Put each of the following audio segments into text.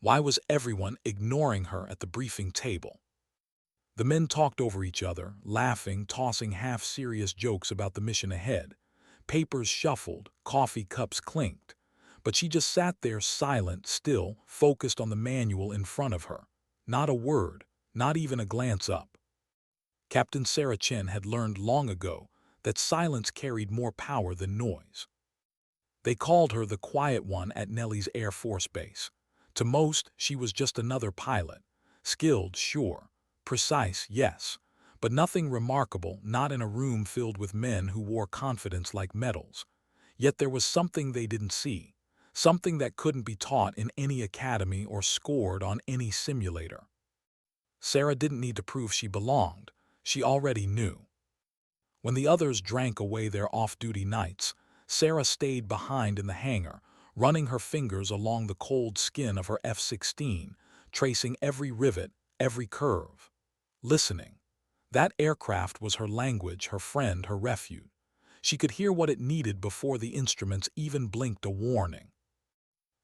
Why was everyone ignoring her at the briefing table? The men talked over each other, laughing, tossing half-serious jokes about the mission ahead. Papers shuffled, coffee cups clinked. But she just sat there silent, still, focused on the manual in front of her. Not a word, not even a glance up. Captain Sarah Chen had learned long ago that silence carried more power than noise. They called her the quiet one at Nellie's Air Force Base. To most, she was just another pilot. Skilled, sure. Precise, yes. But nothing remarkable, not in a room filled with men who wore confidence like medals. Yet there was something they didn't see. Something that couldn't be taught in any academy or scored on any simulator. Sarah didn't need to prove she belonged. She already knew. When the others drank away their off-duty nights, Sarah stayed behind in the hangar, running her fingers along the cold skin of her F-16, tracing every rivet, every curve. Listening. That aircraft was her language, her friend, her refuge. She could hear what it needed before the instruments even blinked a warning.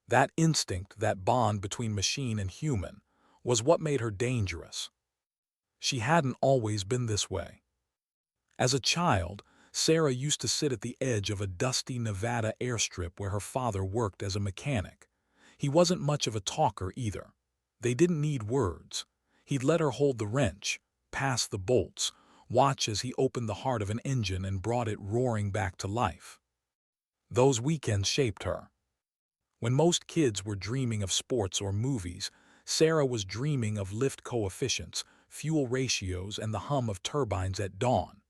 That instinct, that bond between machine and human, was what made her dangerous. She hadn't always been this way. As a child, Sarah used to sit at the edge of a dusty Nevada airstrip where her father worked as a mechanic. He wasn't much of a talker either. They didn't need words. He'd let her hold the wrench, pass the bolts, watch as he opened the heart of an engine and brought it roaring back to life. Those weekends shaped her. When most kids were dreaming of sports or movies, Sarah was dreaming of lift coefficients, fuel ratios, and the hum of turbines at dawn.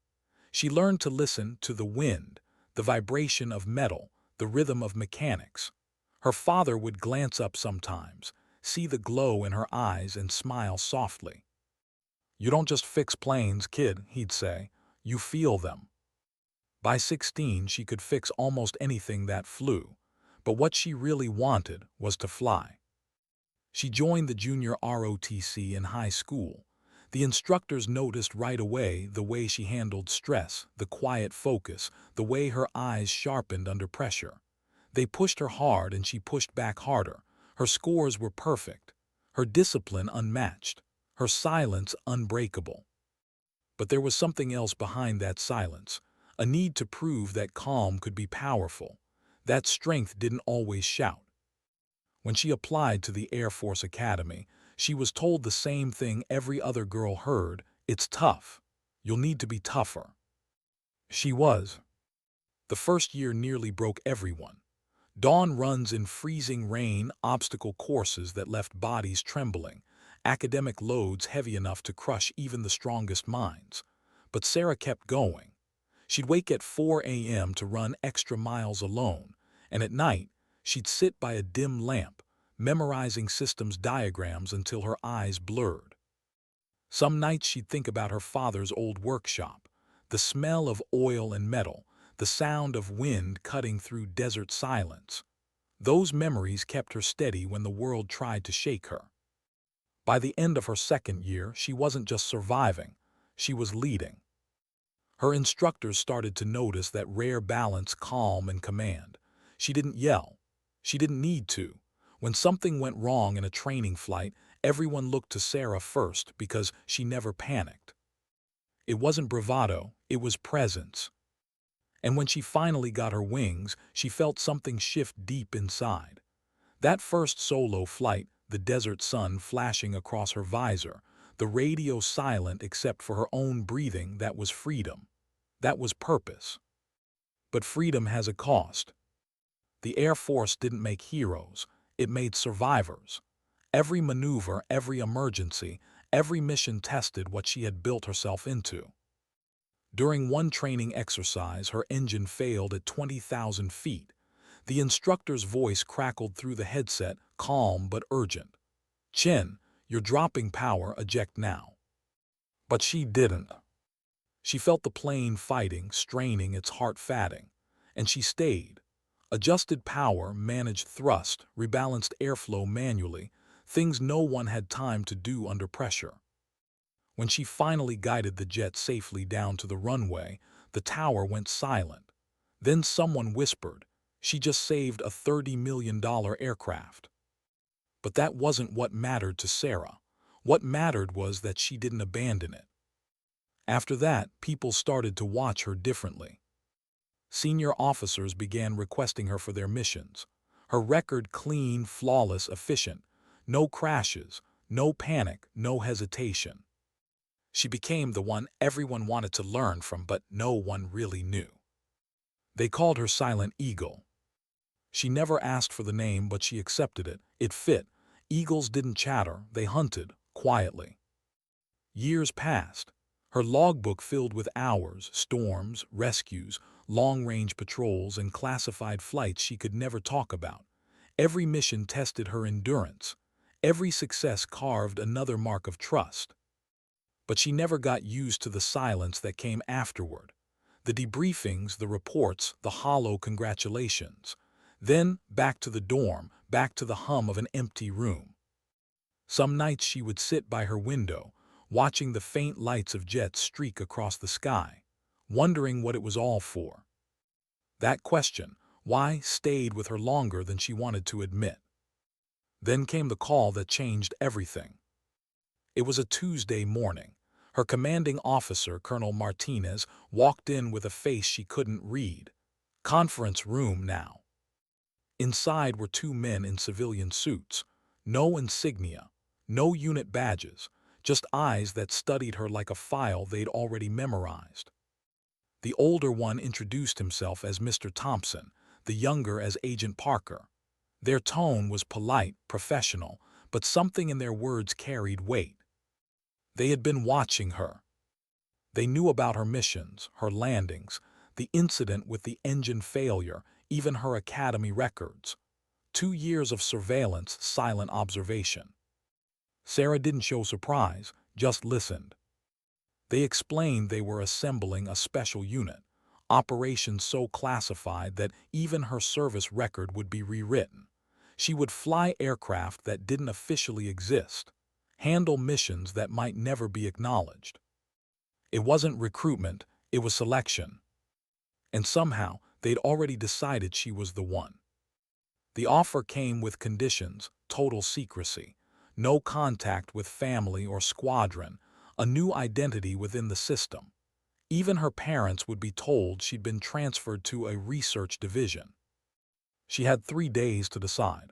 She learned to listen to the wind, the vibration of metal, the rhythm of mechanics. Her father would glance up sometimes, see the glow in her eyes and smile softly. "You don't just fix planes, kid," he'd say. "You feel them." By 16, she could fix almost anything that flew, but what she really wanted was to fly. She joined the junior ROTC in high school. The instructors noticed right away the way she handled stress, the quiet focus, the way her eyes sharpened under pressure. They pushed her hard and she pushed back harder. Her scores were perfect, her discipline unmatched, her silence unbreakable. But there was something else behind that silence, a need to prove that calm could be powerful, that strength didn't always shout. When she applied to the Air Force Academy, she was told the same thing every other girl heard: "It's tough. You'll need to be tougher." She was. The first year nearly broke everyone. Dawn runs in freezing rain, obstacle courses that left bodies trembling, academic loads heavy enough to crush even the strongest minds. But Sarah kept going. She'd wake at 4 a.m. to run extra miles alone, and at night, she'd sit by a dim lamp, memorizing systems diagrams until her eyes blurred. Some nights she'd think about her father's old workshop, the smell of oil and metal, the sound of wind cutting through desert silence. Those memories kept her steady when the world tried to shake her. By the end of her second year, she wasn't just surviving, she was leading. Her instructors started to notice that rare balance, calm and command. She didn't yell. She didn't need to. When something went wrong in a training flight, everyone looked to Sarah first because she never panicked. It wasn't bravado, it was presence. And when she finally got her wings, she felt something shift deep inside. That first solo flight, the desert sun flashing across her visor, the radio silent except for her own breathing, that was freedom. That was purpose. But freedom has a cost. The Air Force didn't make heroes, it made survivors. Every maneuver, every emergency, every mission tested what she had built herself into. During one training exercise, her engine failed at 20,000 feet. The instructor's voice crackled through the headset, calm but urgent. "Chen, you're dropping power, eject now." But she didn't. She felt the plane fighting, straining, its heart fatting. And she stayed. Adjusted power, managed thrust, rebalanced airflow manually, things no one had time to do under pressure. When she finally guided the jet safely down to the runway, the tower went silent. Then someone whispered, "She just saved a $30 million aircraft." But that wasn't what mattered to Sarah. What mattered was that she didn't abandon it. After that, people started to watch her differently. Senior officers began requesting her for their missions. Her record clean, flawless, efficient. No crashes, no panic, no hesitation. She became the one everyone wanted to learn from, but no one really knew. They called her Silent Eagle. She never asked for the name, but she accepted it. It fit. Eagles didn't chatter, they hunted, quietly. Years passed. Her logbook filled with hours, storms, rescues, long-range patrols, and classified flights she could never talk about. Every mission tested her endurance. Every success carved another mark of trust. But she never got used to the silence that came afterward. The debriefings, the reports, the hollow congratulations. Then, back to the dorm, back to the hum of an empty room. Some nights she would sit by her window, watching the faint lights of jets streak across the sky, wondering what it was all for. That question, why, stayed with her longer than she wanted to admit. Then came the call that changed everything. It was a Tuesday morning. Her commanding officer, Colonel Martinez, walked in with a face she couldn't read. Conference room now. Inside were two men in civilian suits. No insignia, no unit badges, just eyes that studied her like a file they'd already memorized. The older one introduced himself as Mr. Thompson, the younger as Agent Parker. Their tone was polite, professional, but something in their words carried weight. They had been watching her. They knew about her missions, her landings, the incident with the engine failure, even her academy records. 2 years of surveillance, silent observation. Sarah didn't show surprise, just listened. They explained they were assembling a special unit, operations so classified that even her service record would be rewritten. She would fly aircraft that didn't officially exist, handle missions that might never be acknowledged. It wasn't recruitment, it was selection. And somehow, they'd already decided she was the one. The offer came with conditions: total secrecy, no contact with family or squadron, a new identity within the system. Even her parents would be told she'd been transferred to a research division. She had 3 days to decide.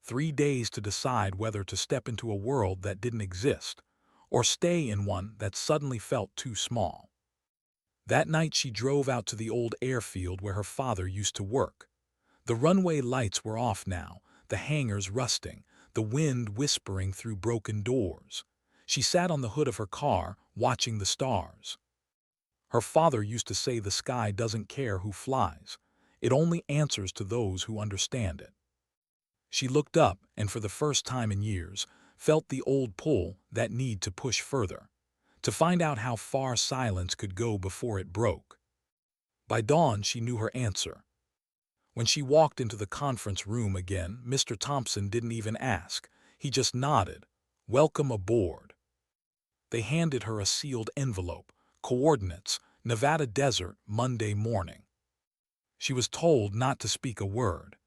3 days to decide whether to step into a world that didn't exist, or stay in one that suddenly felt too small. That night she drove out to the old airfield where her father used to work. The runway lights were off now, the hangars rusting, the wind whispering through broken doors. She sat on the hood of her car, watching the stars. Her father used to say the sky doesn't care who flies. It only answers to those who understand it. She looked up and for the first time in years, felt the old pull, that need to push further, to find out how far silence could go before it broke. By dawn she knew her answer. When she walked into the conference room again, Mr. Thompson didn't even ask. He just nodded. "Welcome aboard." They handed her a sealed envelope, coordinates, Nevada desert, Monday morning. She was told not to speak a word.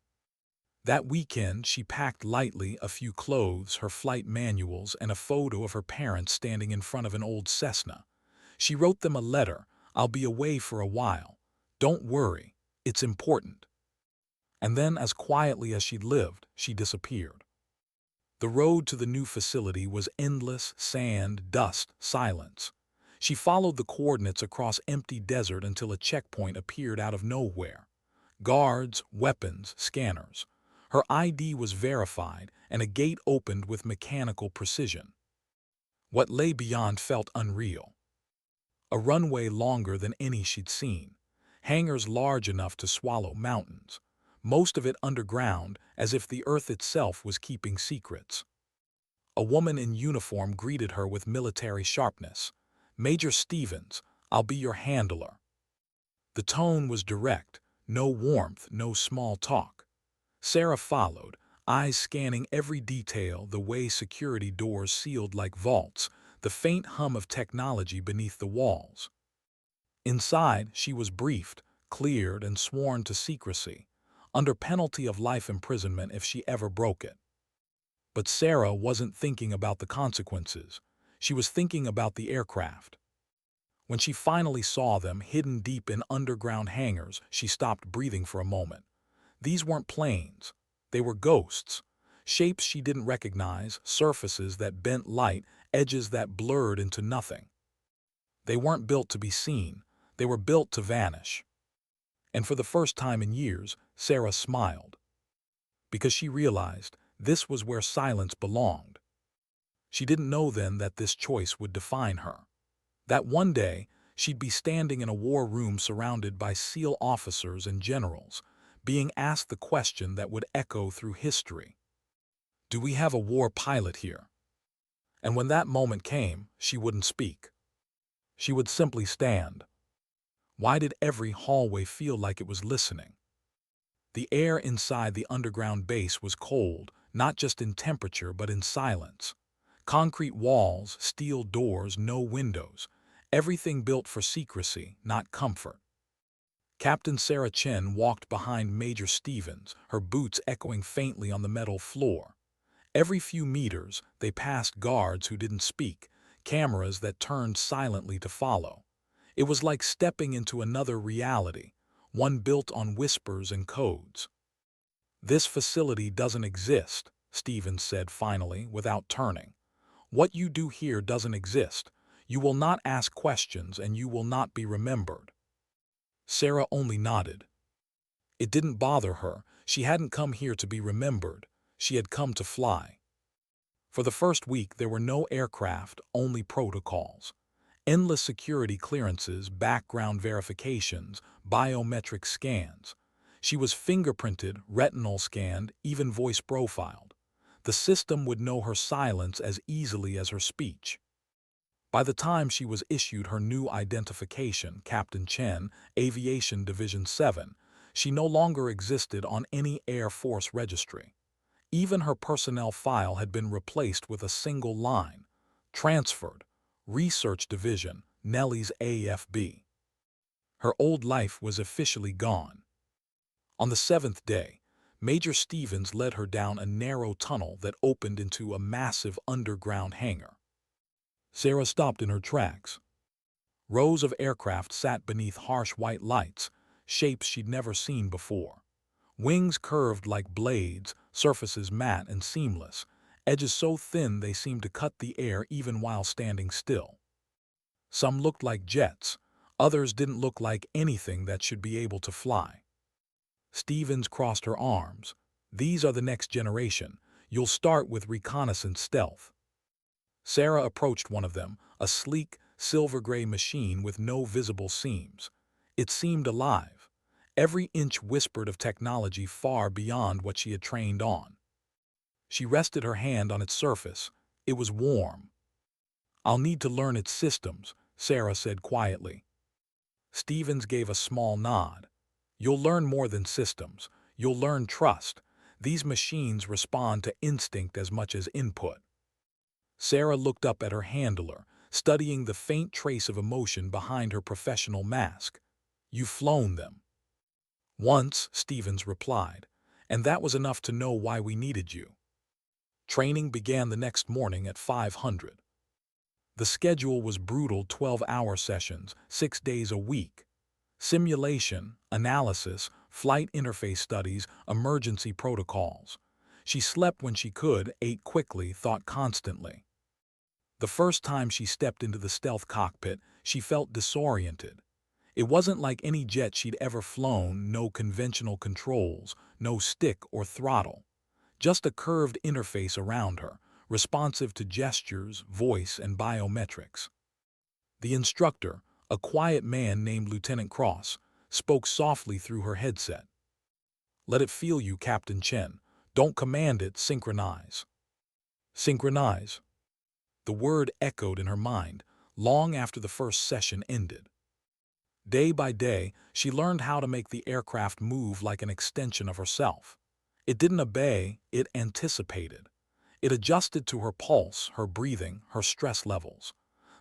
That weekend she packed lightly, a few clothes, her flight manuals, and a photo of her parents standing in front of an old Cessna. She wrote them a letter: "I'll be away for a while. Don't worry, it's important." And then, as quietly as she'd lived, she disappeared. The road to the new facility was endless: sand, dust, silence. She followed the coordinates across empty desert until a checkpoint appeared out of nowhere. Guards, weapons, scanners. Her ID was verified, and a gate opened with mechanical precision. What lay beyond felt unreal. A runway longer than any she'd seen. Hangars large enough to swallow mountains. Most of it underground, as if the earth itself was keeping secrets. A woman in uniform greeted her with military sharpness. "Major Stevens, I'll be your handler." The tone was direct, no warmth, no small talk. Sarah followed, eyes scanning every detail, the way security doors sealed like vaults, the faint hum of technology beneath the walls. Inside, she was briefed, cleared, and sworn to secrecy, under penalty of life imprisonment if she ever broke it. But Sarah wasn't thinking about the consequences. She was thinking about the aircraft. When she finally saw them hidden deep in underground hangars, she stopped breathing for a moment. These weren't planes. They were ghosts. Shapes she didn't recognize, surfaces that bent light, edges that blurred into nothing. They weren't built to be seen. They were built to vanish. And for the first time in years, Sarah smiled. Because she realized this was where silence belonged. She didn't know then that this choice would define her. That one day, she'd be standing in a war room surrounded by SEAL officers and generals, being asked the question that would echo through history. Do we have a war pilot here? And when that moment came, she wouldn't speak. She would simply stand. Why did every hallway feel like it was listening? The air inside the underground base was cold, not just in temperature but in silence. Concrete walls, steel doors, no windows. Everything built for secrecy, not comfort. Captain Sarah Chen walked behind Major Stevens, her boots echoing faintly on the metal floor. Every few meters, they passed guards who didn't speak, cameras that turned silently to follow. It was like stepping into another reality, one built on whispers and codes. This facility doesn't exist, Stevens said finally, without turning. What you do here doesn't exist. You will not ask questions and you will not be remembered. Sarah only nodded. It didn't bother her. She hadn't come here to be remembered. She had come to fly. For the first week, there were no aircraft, only protocols. Endless security clearances, background verifications, biometric scans. She was fingerprinted, retinal scanned, even voice profiled. The system would know her silence as easily as her speech. By the time she was issued her new identification, Captain Chen, Aviation Division 7, she no longer existed on any Air Force registry. Even her personnel file had been replaced with a single line: transferred, Research Division, Nellie's AFB. Her old life was officially gone. On the seventh day, Major Stevens led her down a narrow tunnel that opened into a massive underground hangar. Sarah stopped in her tracks. Rows of aircraft sat beneath harsh white lights, shapes she'd never seen before. Wings curved like blades, surfaces matte and seamless, edges so thin they seemed to cut the air even while standing still. Some looked like jets, others didn't look like anything that should be able to fly. Stevens crossed her arms. These are the next generation. You'll start with reconnaissance stealth. Sarah approached one of them, a sleek, silver-gray machine with no visible seams. It seemed alive. Every inch whispered of technology far beyond what she had trained on. She rested her hand on its surface. It was warm. I'll need to learn its systems, Sarah said quietly. Stevens gave a small nod. You'll learn more than systems. You'll learn trust. These machines respond to instinct as much as input. Sarah looked up at her handler, studying the faint trace of emotion behind her professional mask. You've flown them. Once, Stevens replied, and that was enough to know why we needed you. Training began the next morning at 500. The schedule was brutal 12-hour sessions, 6 days a week. Simulation, analysis, flight interface studies, emergency protocols. She slept when she could, ate quickly, thought constantly. The first time she stepped into the stealth cockpit, she felt disoriented. It wasn't like any jet she'd ever flown, no conventional controls, no stick or throttle. Just a curved interface around her, responsive to gestures, voice, and biometrics. The instructor, a quiet man named Lieutenant Cross, spoke softly through her headset. Let it feel you, Captain Chen. Don't command it, synchronize. Synchronize. The word echoed in her mind long after the first session ended. Day by day, she learned how to make the aircraft move like an extension of herself. It didn't obey, it anticipated. It adjusted to her pulse, her breathing, her stress levels.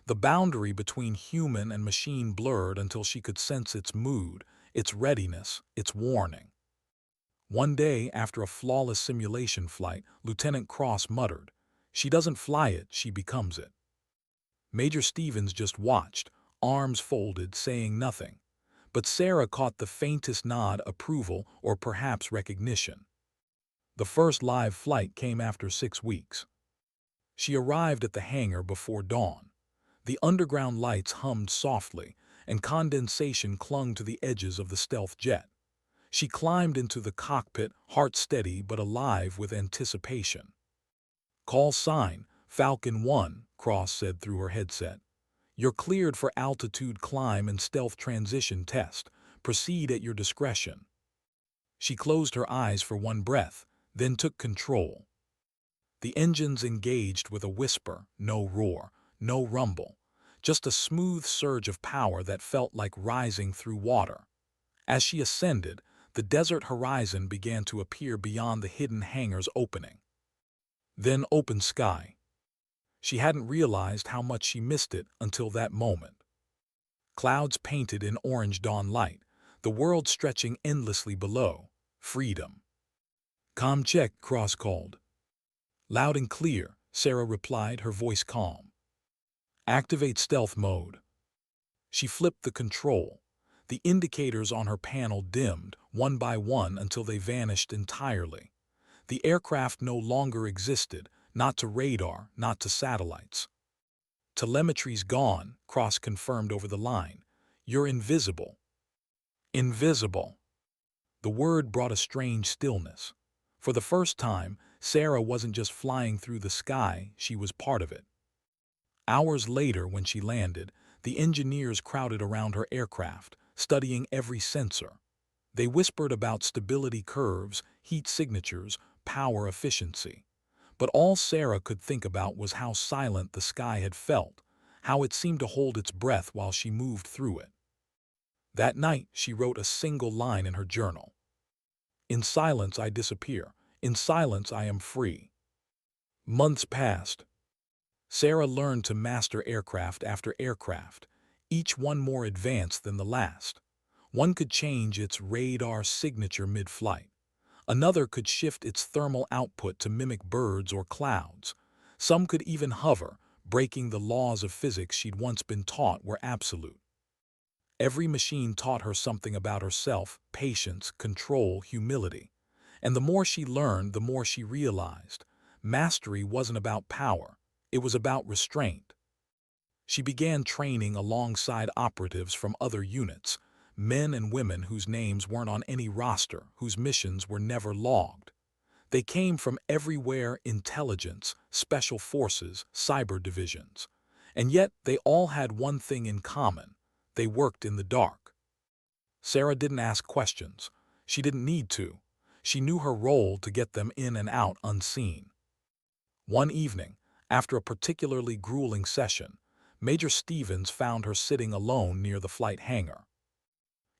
The boundary between human and machine blurred until she could sense its mood, its readiness, its warning. One day, after a flawless simulation flight, Lieutenant Cross muttered, "She doesn't fly it, she becomes it." Major Stevens just watched, arms folded, saying nothing. But Sarah caught the faintest nod, approval, or perhaps recognition. The first live flight came after 6 weeks. She arrived at the hangar before dawn. The underground lights hummed softly, and condensation clung to the edges of the stealth jet. She climbed into the cockpit, heart steady but alive with anticipation. "Call sign, Falcon 1, Cross said through her headset. "You're cleared for altitude climb and stealth transition test. Proceed at your discretion." She closed her eyes for one breath, then took control. The engines engaged with a whisper, no roar, no rumble, just a smooth surge of power that felt like rising through water. As she ascended, the desert horizon began to appear beyond the hidden hangar's opening. Then open sky. She hadn't realized how much she missed it until that moment. Clouds painted in orange dawn light, the world stretching endlessly below. Freedom. "Com check," Cross called. "Loud and clear," Sarah replied, her voice calm. "Activate stealth mode." She flipped the control. The indicators on her panel dimmed, one by one, until they vanished entirely. The aircraft no longer existed, not to radar, not to satellites. "Telemetry's gone," Cross confirmed over the line. "You're invisible." Invisible. The word brought a strange stillness. For the first time, Sarah wasn't just flying through the sky, she was part of it. Hours later, when she landed, the engineers crowded around her aircraft, studying every sensor. They whispered about stability curves, heat signatures, power efficiency. But all Sarah could think about was how silent the sky had felt, how it seemed to hold its breath while she moved through it. That night, she wrote a single line in her journal. "In silence I disappear. In silence I am free." Months passed. Sarah learned to master aircraft after aircraft, each one more advanced than the last. One could change its radar signature mid-flight. Another could shift its thermal output to mimic birds or clouds. Some could even hover, breaking the laws of physics she'd once been taught were absolute. Every machine taught her something about herself: patience, control, humility. And the more she learned, the more she realized. Mastery wasn't about power. It was about restraint. She began training alongside operatives from other units, men and women whose names weren't on any roster, whose missions were never logged. They came from everywhere: intelligence, special forces, cyber divisions. And yet they all had one thing in common: they worked in the dark. Sarah didn't ask questions. She didn't need to. She knew her role: to get them in and out unseen. One evening, after a particularly grueling session, Major Stevens found her sitting alone near the flight hangar.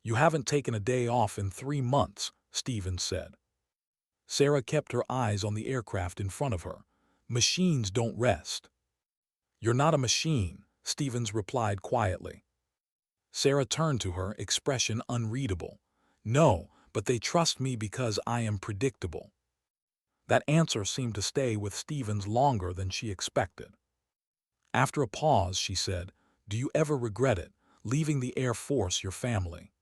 "You haven't taken a day off in 3 months," Stevens said. Sarah kept her eyes on the aircraft in front of her. "Machines don't rest." "You're not a machine," Stevens replied quietly. Sarah turned to her, expression unreadable. "No, but they trust me because I am predictable." That answer seemed to stay with Stevens longer than she expected. After a pause, she said, "Do you ever regret it, leaving the Air Force, your family?"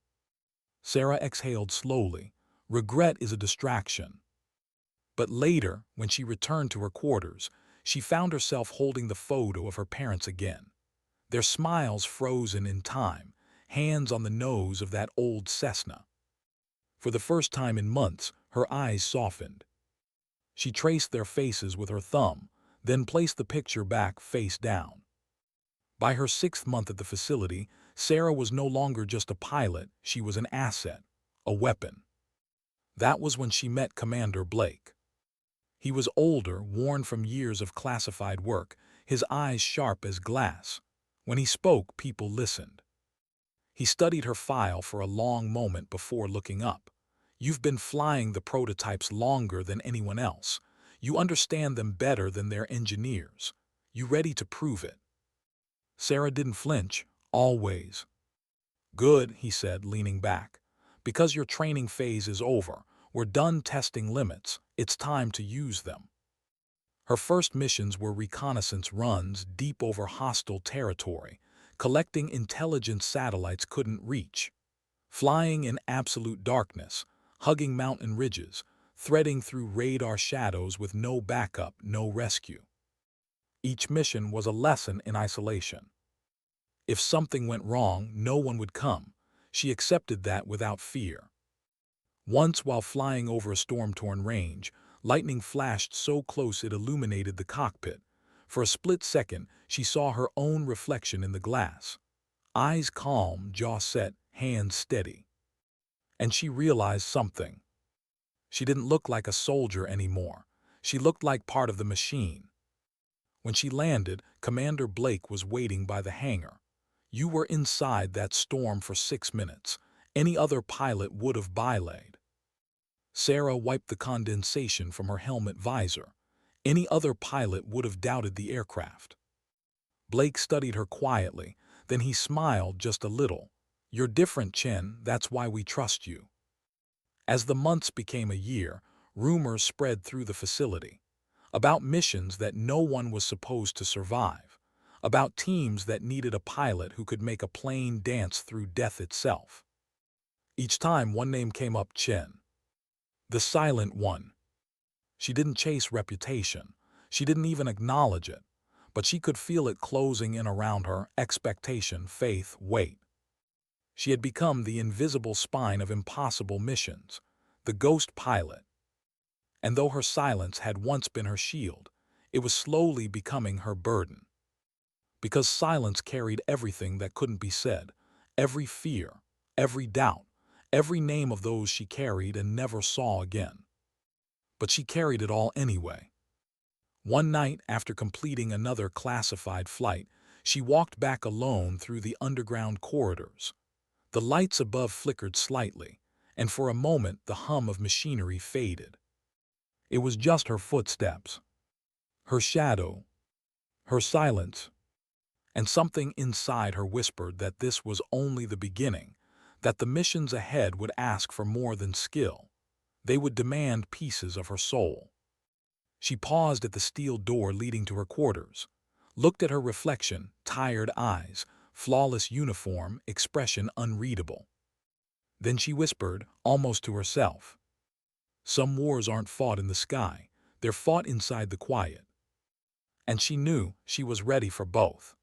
Sarah exhaled slowly. Regret is a distraction. But later, when she returned to her quarters, she found herself holding the photo of her parents again. Their smiles frozen in time, hands on the nose of that old Cessna. For the first time in months, her eyes softened. She traced their faces with her thumb, then placed the picture back face down. By her 6th month at the facility, Sarah was no longer just a pilot, she was an asset, a weapon. That was when she met Commander Blake. He was older, worn from years of classified work, his eyes sharp as glass. When he spoke, people listened. He studied her file for a long moment before looking up. "You've been flying the prototypes longer than anyone else. You understand them better than their engineers. You ready to prove it?" Sarah didn't flinch. "Always." "Good," he said, leaning back. "Because your training phase is over. We're done testing limits. It's time to use them. Her first missions were reconnaissance runs deep over hostile territory, collecting intelligence satellites couldn't reach, flying in absolute darkness, hugging mountain ridges, threading through radar shadows with no backup, no rescue. Each mission was a lesson in isolation. If something went wrong, no one would come. She accepted that without fear. Once, while flying over a storm-torn range, lightning flashed so close it illuminated the cockpit. For a split second, she saw her own reflection in the glass. Eyes calm, jaw set, hands steady. And she realized something. She didn't look like a soldier anymore. She looked like part of the machine. When she landed, Commander Blake was waiting by the hangar. You were inside that storm for 6 minutes. Any other pilot would have belayed. Sarah wiped the condensation from her helmet visor. Any other pilot would have doubted the aircraft. Blake studied her quietly, then he smiled just a little. You're different, Chen, that's why we trust you. As the months became a year, rumors spread through the facility. About missions that no one was supposed to survive. About teams that needed a pilot who could make a plane dance through death itself. Each time one name came up, Chen. The silent one. She didn't chase reputation. She didn't even acknowledge it. But she could feel it closing in around her, expectation, faith, weight. She had become the invisible spine of impossible missions, the ghost pilot. And though her silence had once been her shield, it was slowly becoming her burden. Because silence carried everything that couldn't be said, every fear, every doubt, every name of those she carried and never saw again. But she carried it all anyway. One night, after completing another classified flight, she walked back alone through the underground corridors. The lights above flickered slightly, and for a moment the hum of machinery faded. It was just her footsteps, her shadow, her silence, and something inside her whispered that this was only the beginning, that the missions ahead would ask for more than skill. They would demand pieces of her soul. She paused at the steel door leading to her quarters, looked at her reflection, tired eyes, flawless uniform, expression unreadable. Then she whispered, almost to herself, "Some wars aren't fought in the sky, they're fought inside the quiet." And she knew she was ready for both.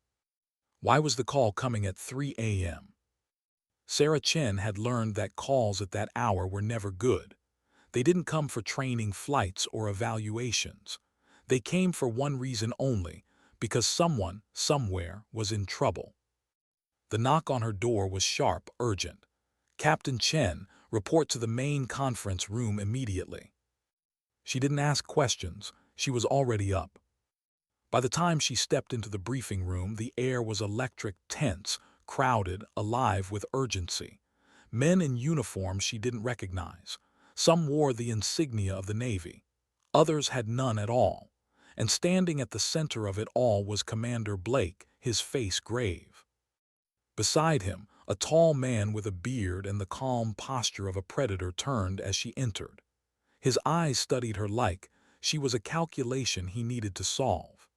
Why was the call coming at 3 a.m.? Sarah Chen had learned that calls at that hour were never good. They didn't come for training flights or evaluations. They came for one reason only, because someone, somewhere, was in trouble. The knock on her door was sharp, urgent. "Captain Chen, report to the main conference room immediately." She didn't ask questions. She was already up. By the time she stepped into the briefing room, the air was electric, tense, crowded, alive with urgency. Men in uniforms she didn't recognize. Some wore the insignia of the Navy. Others had none at all. And standing at the center of it all was Commander Blake, his face grave. Beside him, a tall man with a beard and the calm posture of a predator turned as she entered. His eyes studied her like she was a calculation he needed to solve.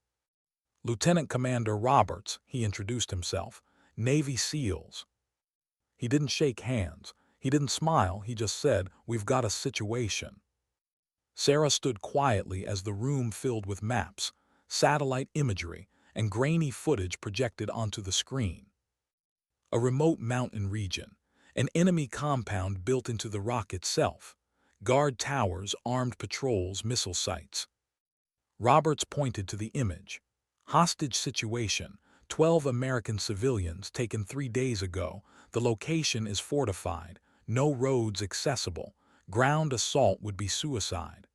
"Lieutenant Commander Roberts," he introduced himself, "Navy SEALs." He didn't shake hands. He didn't smile. He just said, "We've got a situation." Sarah stood quietly as the room filled with maps, satellite imagery, and grainy footage projected onto the screen. A remote mountain region, an enemy compound built into the rock itself, guard towers, armed patrols, missile sites. Roberts pointed to the image. "Hostage situation, 12 American civilians taken 3 days ago. The location is fortified, no roads accessible. Ground assault would be suicide."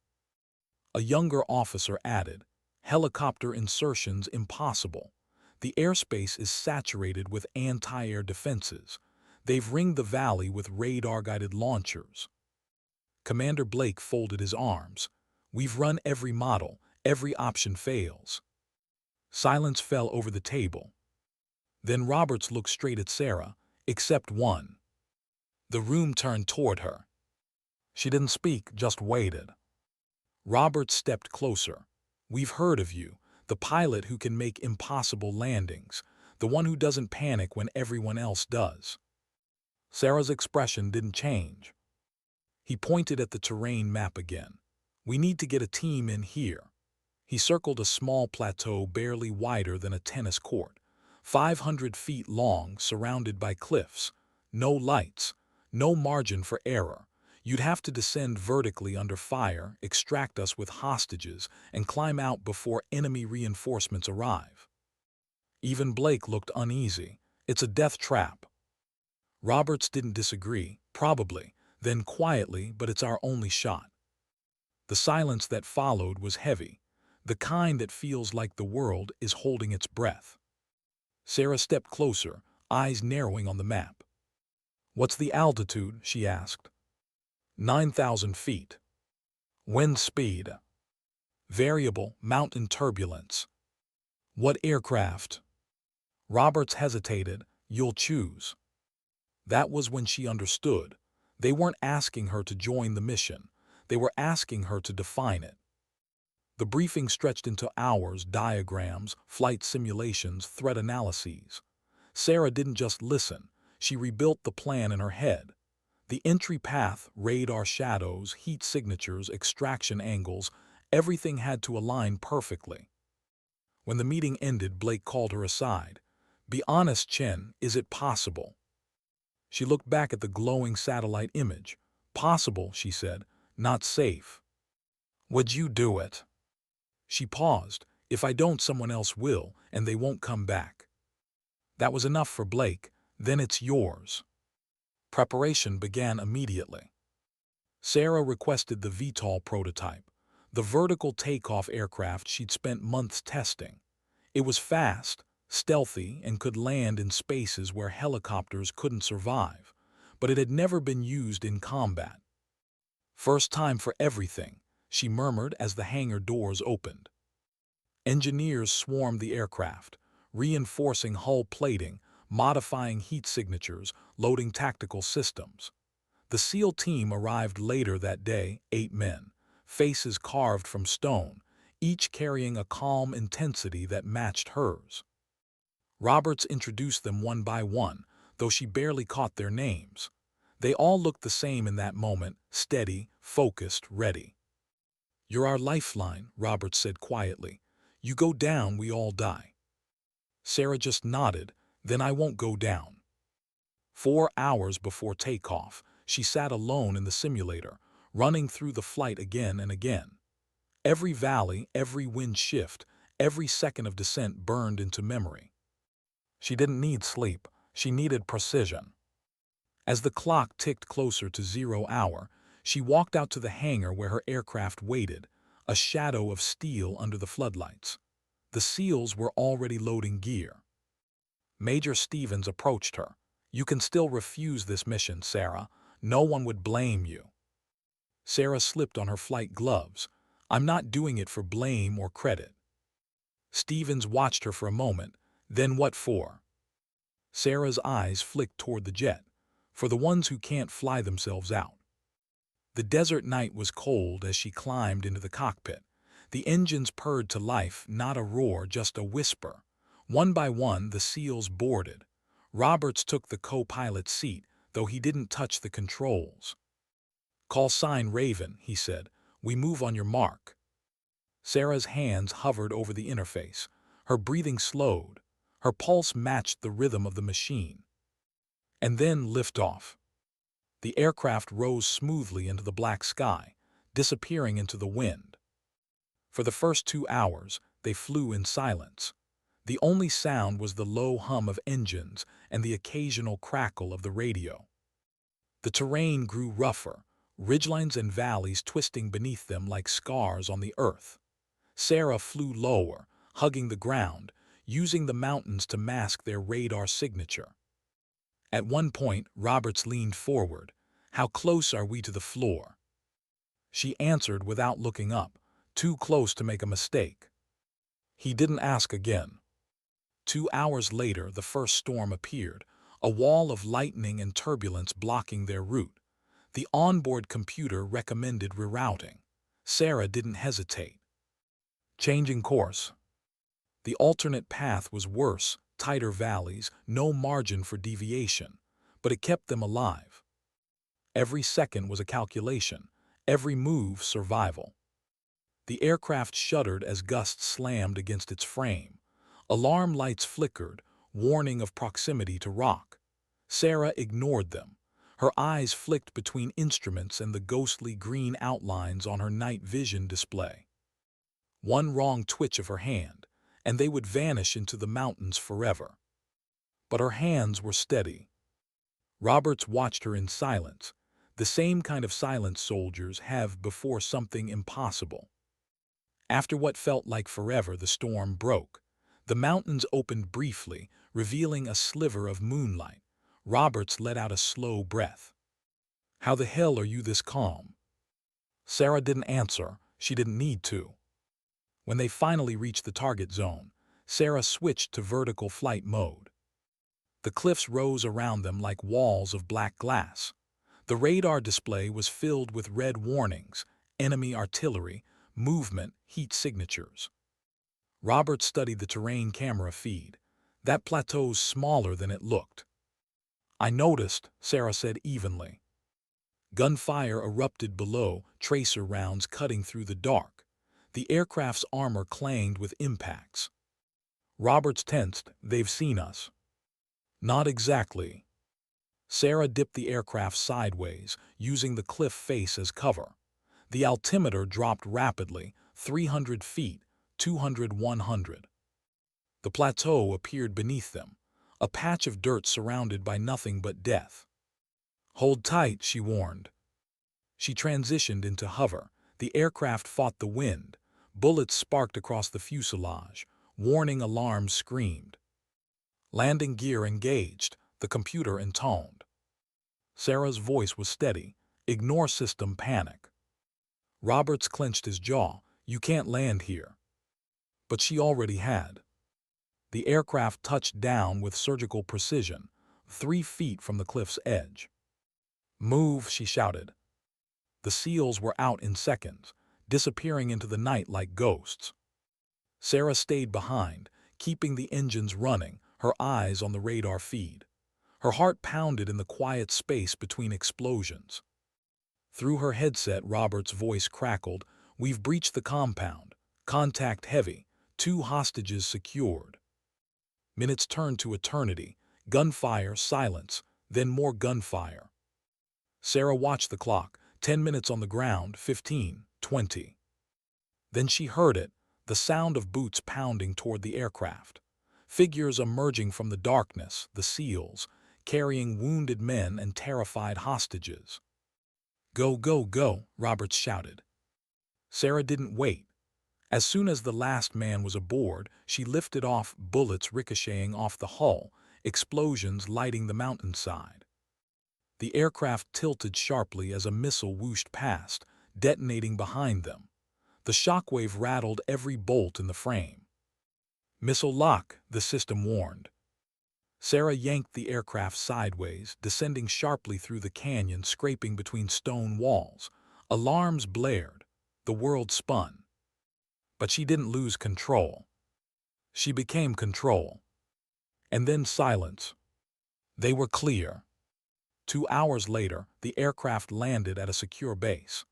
A younger officer added, "Helicopter insertions impossible. The airspace is saturated with anti-air defenses. They've ringed the valley with radar-guided launchers." Commander Blake folded his arms. "We've run every model. Every option fails." Silence fell over the table. Then Roberts looked straight at Sarah, "Except one." The room turned toward her. She didn't speak, just waited. Robert stepped closer. "We've heard of you, the pilot who can make impossible landings, the one who doesn't panic when everyone else does." Sarah's expression didn't change. He pointed at the terrain map again. "We need to get a team in here." He circled a small plateau barely wider than a tennis court, 500 feet long, surrounded by cliffs. No lights, no margin for error. You'd have to descend vertically under fire, extract us with hostages, and climb out before enemy reinforcements arrive. Even Blake looked uneasy. "It's a death trap." Roberts didn't disagree. "Probably. Then quietly, but it's our only shot." The silence that followed was heavy, the kind that feels like the world is holding its breath. Sarah stepped closer, eyes narrowing on the map. "What's the altitude?" she asked. 9,000 feet. "Wind speed?" "Variable, mountain turbulence." "What aircraft?" Roberts hesitated. "You'll choose." That was when she understood. They weren't asking her to join the mission. They were asking her to define it. The briefing stretched into hours, diagrams, flight simulations, threat analyses. Sarah didn't just listen. She rebuilt the plan in her head. The entry path, radar shadows, heat signatures, extraction angles, everything had to align perfectly. When the meeting ended, Blake called her aside. "Be honest, Chen, is it possible?" She looked back at the glowing satellite image. "Possible," she said, "not safe." "Would you do it?" She paused. "If I don't, someone else will, and they won't come back." That was enough for Blake. "Then it's yours." Preparation began immediately. Sarah requested the VTOL prototype, the vertical takeoff aircraft she'd spent months testing. It was fast, stealthy, and could land in spaces where helicopters couldn't survive, but it had never been used in combat. "First time for everything," she murmured as the hangar doors opened. Engineers swarmed the aircraft, reinforcing hull plating, modifying heat signatures, loading tactical systems. The SEAL team arrived later that day, 8 men, faces carved from stone, each carrying a calm intensity that matched hers. Roberts introduced them one by one, though she barely caught their names. They all looked the same in that moment, steady, focused, ready. "You're our lifeline," Roberts said quietly. "You go down, we all die." Sarah just nodded. "Then I won't go down." 4 hours before takeoff, she sat alone in the simulator, running through the flight again and again. Every valley, every wind shift, every second of descent burned into memory. She didn't need sleep. She needed precision. As the clock ticked closer to 0 hour, she walked out to the hangar where her aircraft waited, a shadow of steel under the floodlights. The SEALs were already loading gear. Major Stevens approached her. "You can still refuse this mission, Sarah. No one would blame you." Sarah slipped on her flight gloves. "I'm not doing it for blame or credit." Stevens watched her for a moment. "Then what for?" Sarah's eyes flicked toward the jet. "For the ones who can't fly themselves out." The desert night was cold as she climbed into the cockpit. The engines purred to life, not a roar, just a whisper. One by one, the SEALs boarded. Roberts took the co-pilot seat, though he didn't touch the controls. "Call sign Raven," he said. "We move on your mark." Sarah's hands hovered over the interface. Her breathing slowed. Her pulse matched the rhythm of the machine. And then liftoff. The aircraft rose smoothly into the black sky, disappearing into the wind. For the first 2 hours, they flew in silence. The only sound was the low hum of engines and the occasional crackle of the radio. The terrain grew rougher, ridgelines and valleys twisting beneath them like scars on the earth. Sarah flew lower, hugging the ground, using the mountains to mask their radar signature. At one point, Roberts leaned forward. "How close are we to the floor?" She answered without looking up. "Too close to make a mistake." He didn't ask again. 2 hours later, the first storm appeared, a wall of lightning and turbulence blocking their route. The onboard computer recommended rerouting. Sarah didn't hesitate. Changing course. The alternate path was worse, tighter valleys, no margin for deviation, but it kept them alive. Every second was a calculation, every move survival. The aircraft shuddered as gusts slammed against its frame. Alarm lights flickered, warning of proximity to rock. Sarah ignored them. Her eyes flicked between instruments and the ghostly green outlines on her night vision display. One wrong twitch of her hand, and they would vanish into the mountains forever. But her hands were steady. Roberts watched her in silence, the same kind of silence soldiers have before something impossible. After what felt like forever, the storm broke. The mountains opened briefly, revealing a sliver of moonlight. Roberts let out a slow breath. "How the hell are you this calm?" Sarah didn't answer. She didn't need to. When they finally reached the target zone, Sarah switched to vertical flight mode. The cliffs rose around them like walls of black glass. The radar display was filled with red warnings, enemy artillery, movement, heat signatures. Robert studied the terrain camera feed. That plateau's smaller than it looked. "I noticed," Sarah said evenly. Gunfire erupted below, tracer rounds cutting through the dark. The aircraft's armor clanged with impacts. Roberts tensed. "They've seen us." "Not exactly." Sarah dipped the aircraft sideways, using the cliff face as cover. The altimeter dropped rapidly, 300 feet, 200, 100. The plateau appeared beneath them, a patch of dirt surrounded by nothing but death. "Hold tight," she warned. She transitioned into hover. The aircraft fought the wind. Bullets sparked across the fuselage. Warning alarms screamed. "Landing gear engaged," the computer intoned. Sarah's voice was steady. "Ignore system panic." Roberts clenched his jaw. "You can't land here." But she already had. The aircraft touched down with surgical precision, 3 feet from the cliff's edge. "Move," she shouted. The SEALs were out in seconds, disappearing into the night like ghosts. Sarah stayed behind, keeping the engines running, her eyes on the radar feed. Her heart pounded in the quiet space between explosions. Through her headset, Robert's voice crackled. "We've breached the compound. Contact heavy. 2 hostages secured." Minutes turned to eternity. Gunfire, silence, then more gunfire. Sarah watched the clock. 10 minutes on the ground, 15, 20. Then she heard it, the sound of boots pounding toward the aircraft. Figures emerging from the darkness, the SEALs, carrying wounded men and terrified hostages. "Go, go, go," Roberts shouted. Sarah didn't wait. As soon as the last man was aboard, she lifted off, bullets ricocheting off the hull, explosions lighting the mountainside. The aircraft tilted sharply as a missile whooshed past, detonating behind them. The shockwave rattled every bolt in the frame. "Missile lock," the system warned. Sarah yanked the aircraft sideways, descending sharply through the canyon, scraping between stone walls. Alarms blared. The world spun. But she didn't lose control. She became control. And then silence. They were clear. 2 hours later, the aircraft landed at a secure base.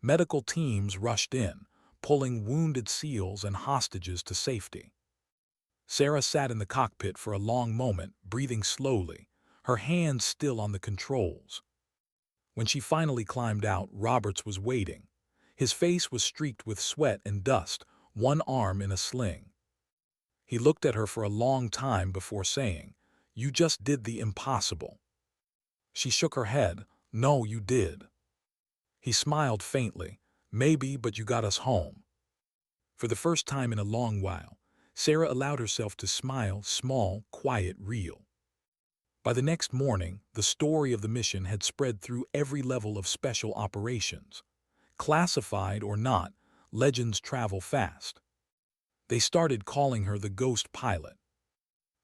Medical teams rushed in, pulling wounded SEALs and hostages to safety. Sarah sat in the cockpit for a long moment, breathing slowly, her hands still on the controls. When she finally climbed out, Roberts was waiting. His face was streaked with sweat and dust, one arm in a sling. He looked at her for a long time before saying, "You just did the impossible." She shook her head. "No, you did." He smiled faintly. "Maybe, but you got us home." For the first time in a long while, Sarah allowed herself to smile, small, quiet, real. By the next morning, the story of the mission had spread through every level of special operations. Classified or not, legends travel fast. They started calling her the ghost pilot.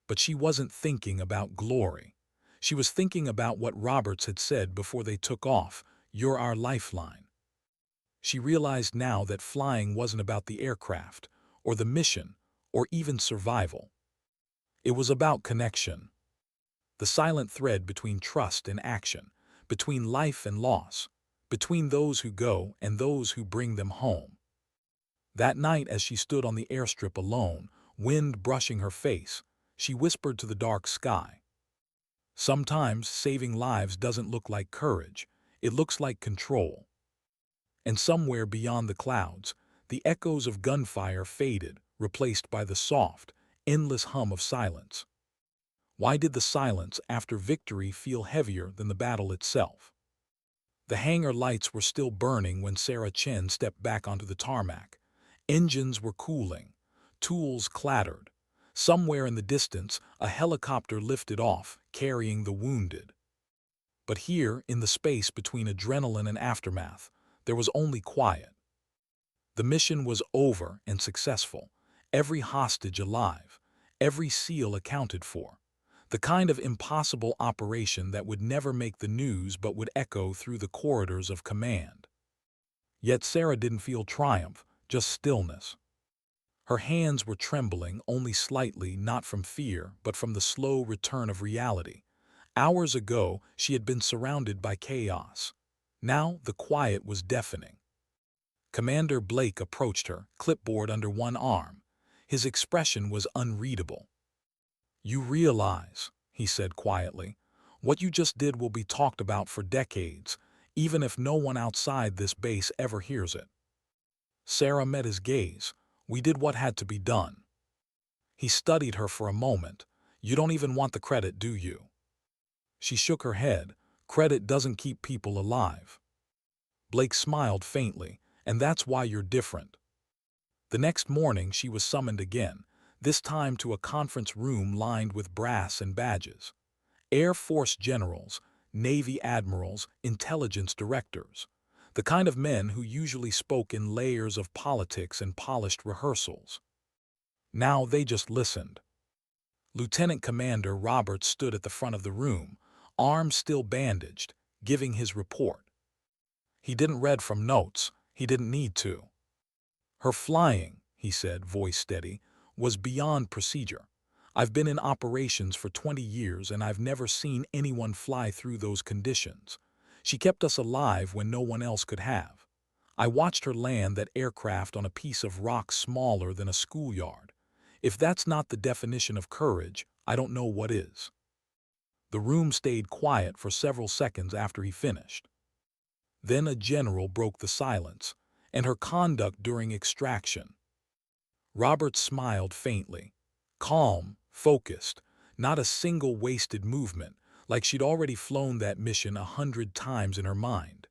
But she wasn't thinking about glory. She was thinking about what Roberts had said before they took off. "You're our lifeline." She realized now that flying wasn't about the aircraft, or the mission, or even survival. It was about connection. The silent thread between trust and action, between life and loss, between those who go and those who bring them home. That night, as she stood on the airstrip alone, wind brushing her face, she whispered to the dark sky, "Sometimes saving lives doesn't look like courage, it looks like control." And somewhere beyond the clouds, the echoes of gunfire faded, replaced by the soft, endless hum of silence. Why did the silence after victory feel heavier than the battle itself? The hangar lights were still burning when Sarah Chen stepped back onto the tarmac. Engines were cooling. Tools clattered. Somewhere in the distance, a helicopter lifted off, carrying the wounded. But here, in the space between adrenaline and aftermath, there was only quiet. The mission was over and successful. Every hostage alive. Every SEAL accounted for. The kind of impossible operation that would never make the news but would echo through the corridors of command. Yet Sarah didn't feel triumph, just stillness. Her hands were trembling only slightly, not from fear, but from the slow return of reality. Hours ago, she had been surrounded by chaos. Now, the quiet was deafening. Commander Blake approached her, clipboard under one arm. His expression was unreadable. "You realize," he said quietly, "what you just did will be talked about for decades, even if no one outside this base ever hears it." Sarah met his gaze. "We did what had to be done." He studied her for a moment. "You don't even want the credit, do you?" She shook her head. "Credit doesn't keep people alive." Blake smiled faintly. "And that's why you're different." The next morning she was summoned again, this time to a conference room lined with brass and badges. Air Force generals, Navy admirals, intelligence directors. The kind of men who usually spoke in layers of politics and polished rehearsals. Now they just listened. Lieutenant Commander Roberts stood at the front of the room, arms still bandaged, giving his report. He didn't read from notes. He didn't need to. "Her flying," he said, voice steady, "was beyond procedure. I've been in operations for 20 years and I've never seen anyone fly through those conditions. She kept us alive when no one else could have. I watched her land that aircraft on a piece of rock smaller than a schoolyard. If that's not the definition of courage, I don't know what is." The room stayed quiet for several seconds after he finished. Then a general broke the silence, "And her conduct during extraction." Roberts smiled faintly. Calm, focused, not a single wasted movement, like she'd already flown that mission 100 times in her mind.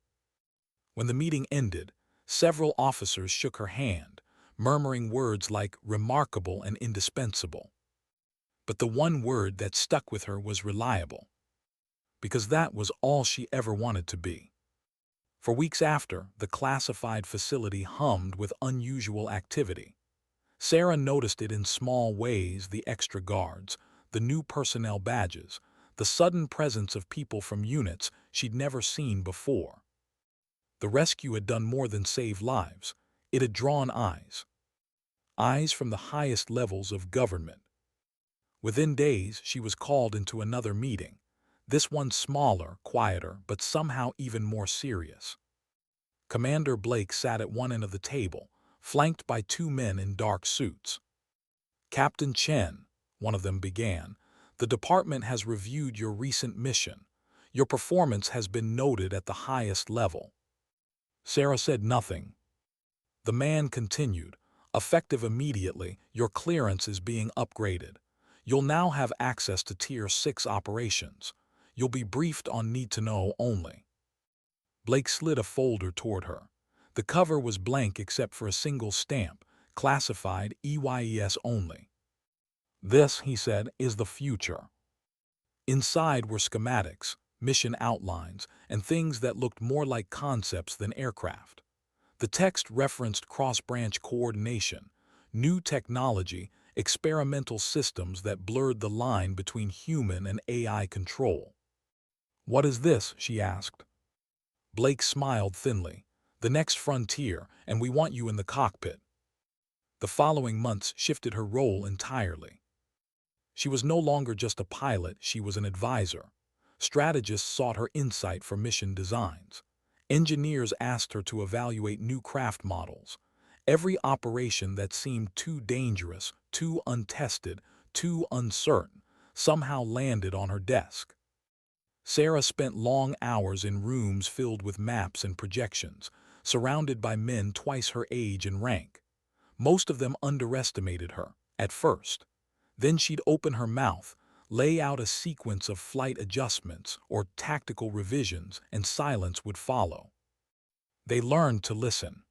When the meeting ended, several officers shook her hand, murmuring words like remarkable and indispensable. But the one word that stuck with her was reliable, because that was all she ever wanted to be. For weeks after, the classified facility hummed with unusual activity. Sarah noticed it in small ways: the extra guards, the new personnel badges, the sudden presence of people from units she'd never seen before. The rescue had done more than save lives. It had drawn eyes. Eyes from the highest levels of government. Within days, she was called into another meeting. This one smaller, quieter, but somehow even more serious. Commander Blake sat at one end of the table, flanked by two men in dark suits. "Captain Chen," one of them began, "the department has reviewed your recent mission. Your performance has been noted at the highest level." Sarah said nothing. The man continued, "Effective immediately, your clearance is being upgraded. You'll now have access to Tier 6 operations. You'll be briefed on need-to-know only." Blake slid a folder toward her. The cover was blank except for a single stamp, classified EYES only. "This," he said, "is the future." Inside were schematics, mission outlines, and things that looked more like concepts than aircraft. The text referenced cross-branch coordination, new technology, experimental systems that blurred the line between human and AI control. "What is this?" she asked. Blake smiled thinly. The next frontier, and we want you in the cockpit. The following months shifted her role entirely. She was no longer just a pilot, she was an advisor. Strategists sought her insight for mission designs. Engineers asked her to evaluate new craft models. Every operation that seemed too dangerous, too untested, too uncertain, somehow landed on her desk. Sarah spent long hours in rooms filled with maps and projections, surrounded by men twice her age and rank. Most of them underestimated her, at first. Then she'd open her mouth, lay out a sequence of flight adjustments or tactical revisions, and silence would follow. They learned to listen.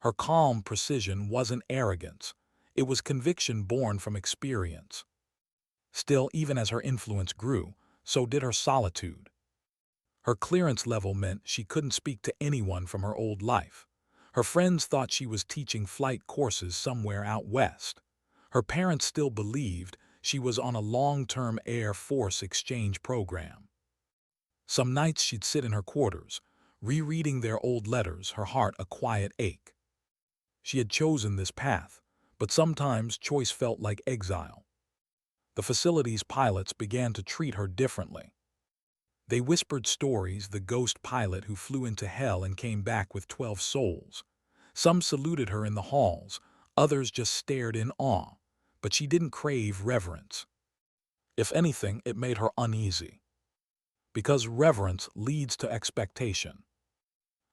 Her calm precision wasn't arrogance. It was conviction born from experience. Still, even as her influence grew, so did her solitude. Her clearance level meant she couldn't speak to anyone from her old life. Her friends thought she was teaching flight courses somewhere out west. Her parents still believed she was on a long-term Air Force exchange program. Some nights she'd sit in her quarters, rereading their old letters, her heart a quiet ache. She had chosen this path, but sometimes choice felt like exile. The facility's pilots began to treat her differently. They whispered stories, the ghost pilot who flew into hell and came back with 12 souls. Some saluted her in the halls, others just stared in awe, but she didn't crave reverence. If anything, it made her uneasy. Because reverence leads to expectation,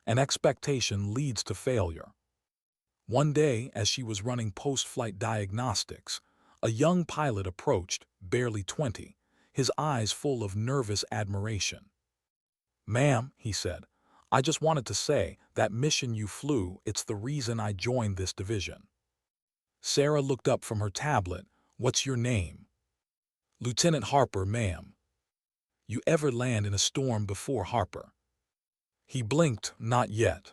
and expectation leads to failure. One day, as she was running post-flight diagnostics, a young pilot approached, barely 20, his eyes full of nervous admiration. "Ma'am," he said, "I just wanted to say, that mission you flew, it's the reason I joined this division." Sarah looked up from her tablet. "What's your name?" "Lieutenant Harper, ma'am." "You ever land in a storm before, Harper?" He blinked. "Not yet."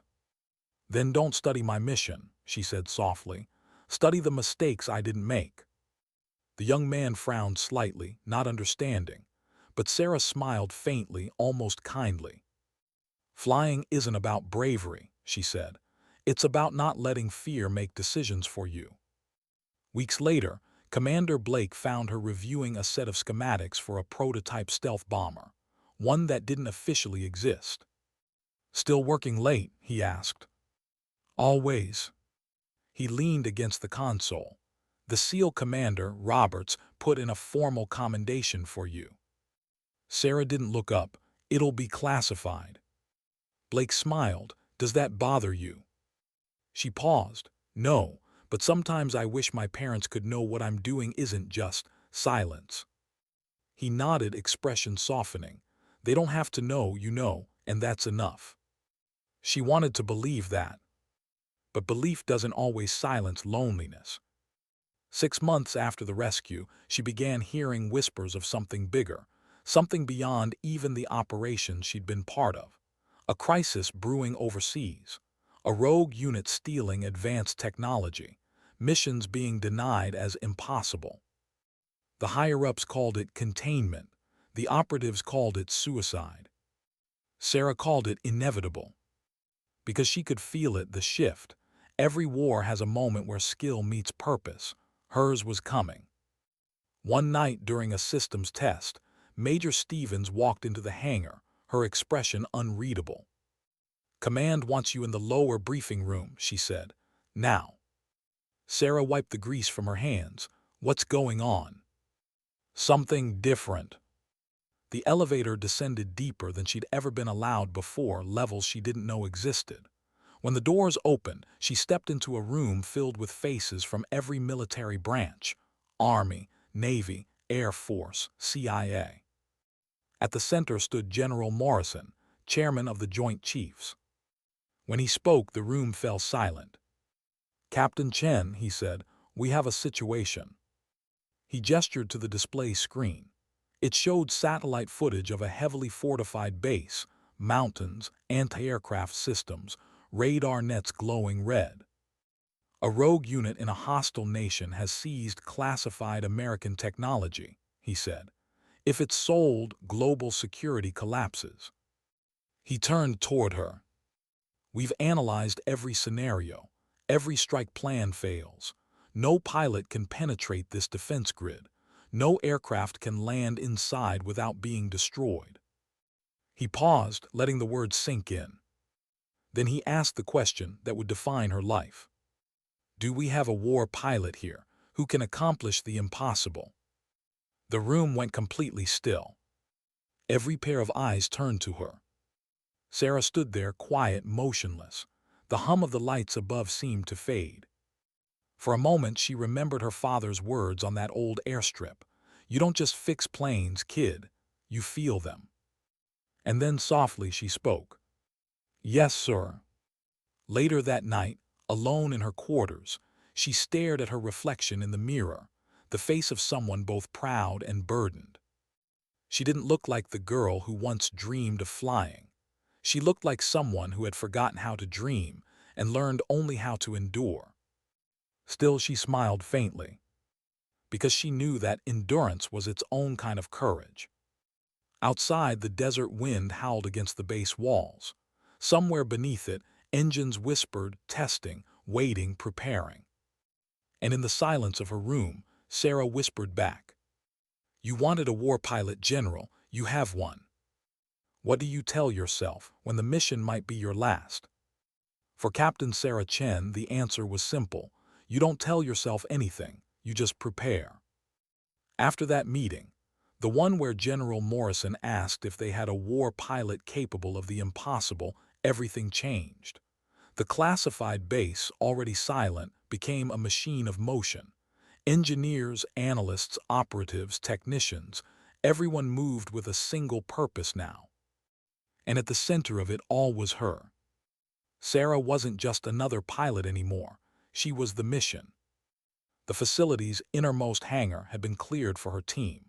"Then don't study my mission," she said softly. "Study the mistakes I didn't make." The young man frowned slightly, not understanding, but Sarah smiled faintly, almost kindly. "Flying isn't about bravery," she said. "It's about not letting fear make decisions for you." Weeks later, Commander Blake found her reviewing a set of schematics for a prototype stealth bomber, one that didn't officially exist. "Still working late?" he asked. "Always." He leaned against the console. "The SEAL commander, Roberts, put in a formal commendation for you." Sarah didn't look up. "It'll be classified." Blake smiled. "Does that bother you?" She paused. "No, but sometimes I wish my parents could know what I'm doing isn't just silence." He nodded, expression softening. "They don't have to know, you know, and that's enough." She wanted to believe that. But belief doesn't always silence loneliness. 6 months after the rescue, she began hearing whispers of something bigger, something beyond even the operations she'd been part of. A crisis brewing overseas, a rogue unit stealing advanced technology, missions being denied as impossible. The higher-ups called it containment, the operatives called it suicide. Sarah called it inevitable. Because she could feel it, the shift. Every war has a moment where skill meets purpose. Hers was coming. One night during a systems test, Major Stevens walked into the hangar, her expression unreadable. "Command wants you in the lower briefing room," she said. "Now." Sarah wiped the grease from her hands. "What's going on?" "Something different." The elevator descended deeper than she'd ever been allowed before, levels she didn't know existed. When the doors opened, she stepped into a room filled with faces from every military branch: Army, Navy, Air Force, CIA. At the center stood General Morrison, chairman of the Joint Chiefs. When he spoke, the room fell silent. "Captain Chen," he said, "we have a situation." He gestured to the display screen. It showed satellite footage of a heavily fortified base, mountains, anti-aircraft systems, radar nets glowing red. "A rogue unit in a hostile nation has seized classified American technology," he said. "If it's sold, global security collapses." He turned toward her. We've analyzed every scenario. Every strike plan fails. No pilot can penetrate this defense grid. No aircraft can land inside without being destroyed. He paused, letting the words sink in. Then he asked the question that would define her life. Do we have a war pilot here who can accomplish the impossible? The room went completely still. Every pair of eyes turned to her. Sarah stood there, quiet, motionless. The hum of the lights above seemed to fade. For a moment, she remembered her father's words on that old airstrip. You don't just fix planes, kid. You feel them. And then softly she spoke. Yes, sir. Later that night, alone in her quarters, she stared at her reflection in the mirror, the face of someone both proud and burdened. She didn't look like the girl who once dreamed of flying. She looked like someone who had forgotten how to dream and learned only how to endure. Still, she smiled faintly, because she knew that endurance was its own kind of courage. Outside, the desert wind howled against the base walls. Somewhere beneath it, engines whispered, testing, waiting, preparing. And in the silence of her room, Sarah whispered back, You wanted a war pilot general, you have one. What do you tell yourself when the mission might be your last? For Captain Sarah Chen, the answer was simple. You don't tell yourself anything, you just prepare. After that meeting, the one where General Morrison asked if they had a war pilot capable of the impossible, everything changed. The classified base, already silent, became a machine of motion. Engineers, analysts, operatives, technicians, everyone moved with a single purpose now. And at the center of it all was her. Sarah wasn't just another pilot anymore. She was the mission. The facility's innermost hangar had been cleared for her team.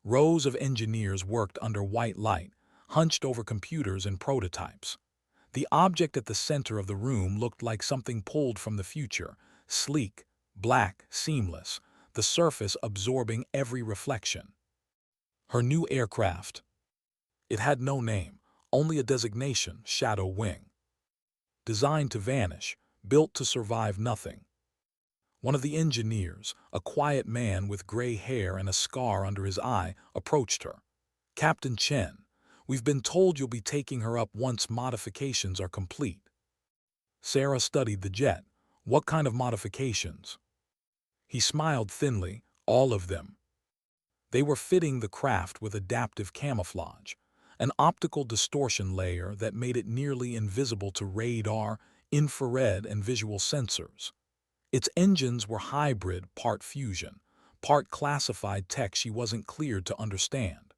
Rows of engineers worked under white light, hunched over computers and prototypes. The object at the center of the room looked like something pulled from the future, sleek, black, seamless, the surface absorbing every reflection. Her new aircraft. It had no name, only a designation, Shadow Wing. Designed to vanish, built to survive nothing. One of the engineers, a quiet man with gray hair and a scar under his eye, approached her. Captain Chen, we've been told you'll be taking her up once modifications are complete. Sarah studied the jet. What kind of modifications? He smiled thinly. All of them. They were fitting the craft with adaptive camouflage, an optical distortion layer that made it nearly invisible to radar, infrared, and visual sensors. Its engines were hybrid, part fusion, part classified tech she wasn't cleared to understand.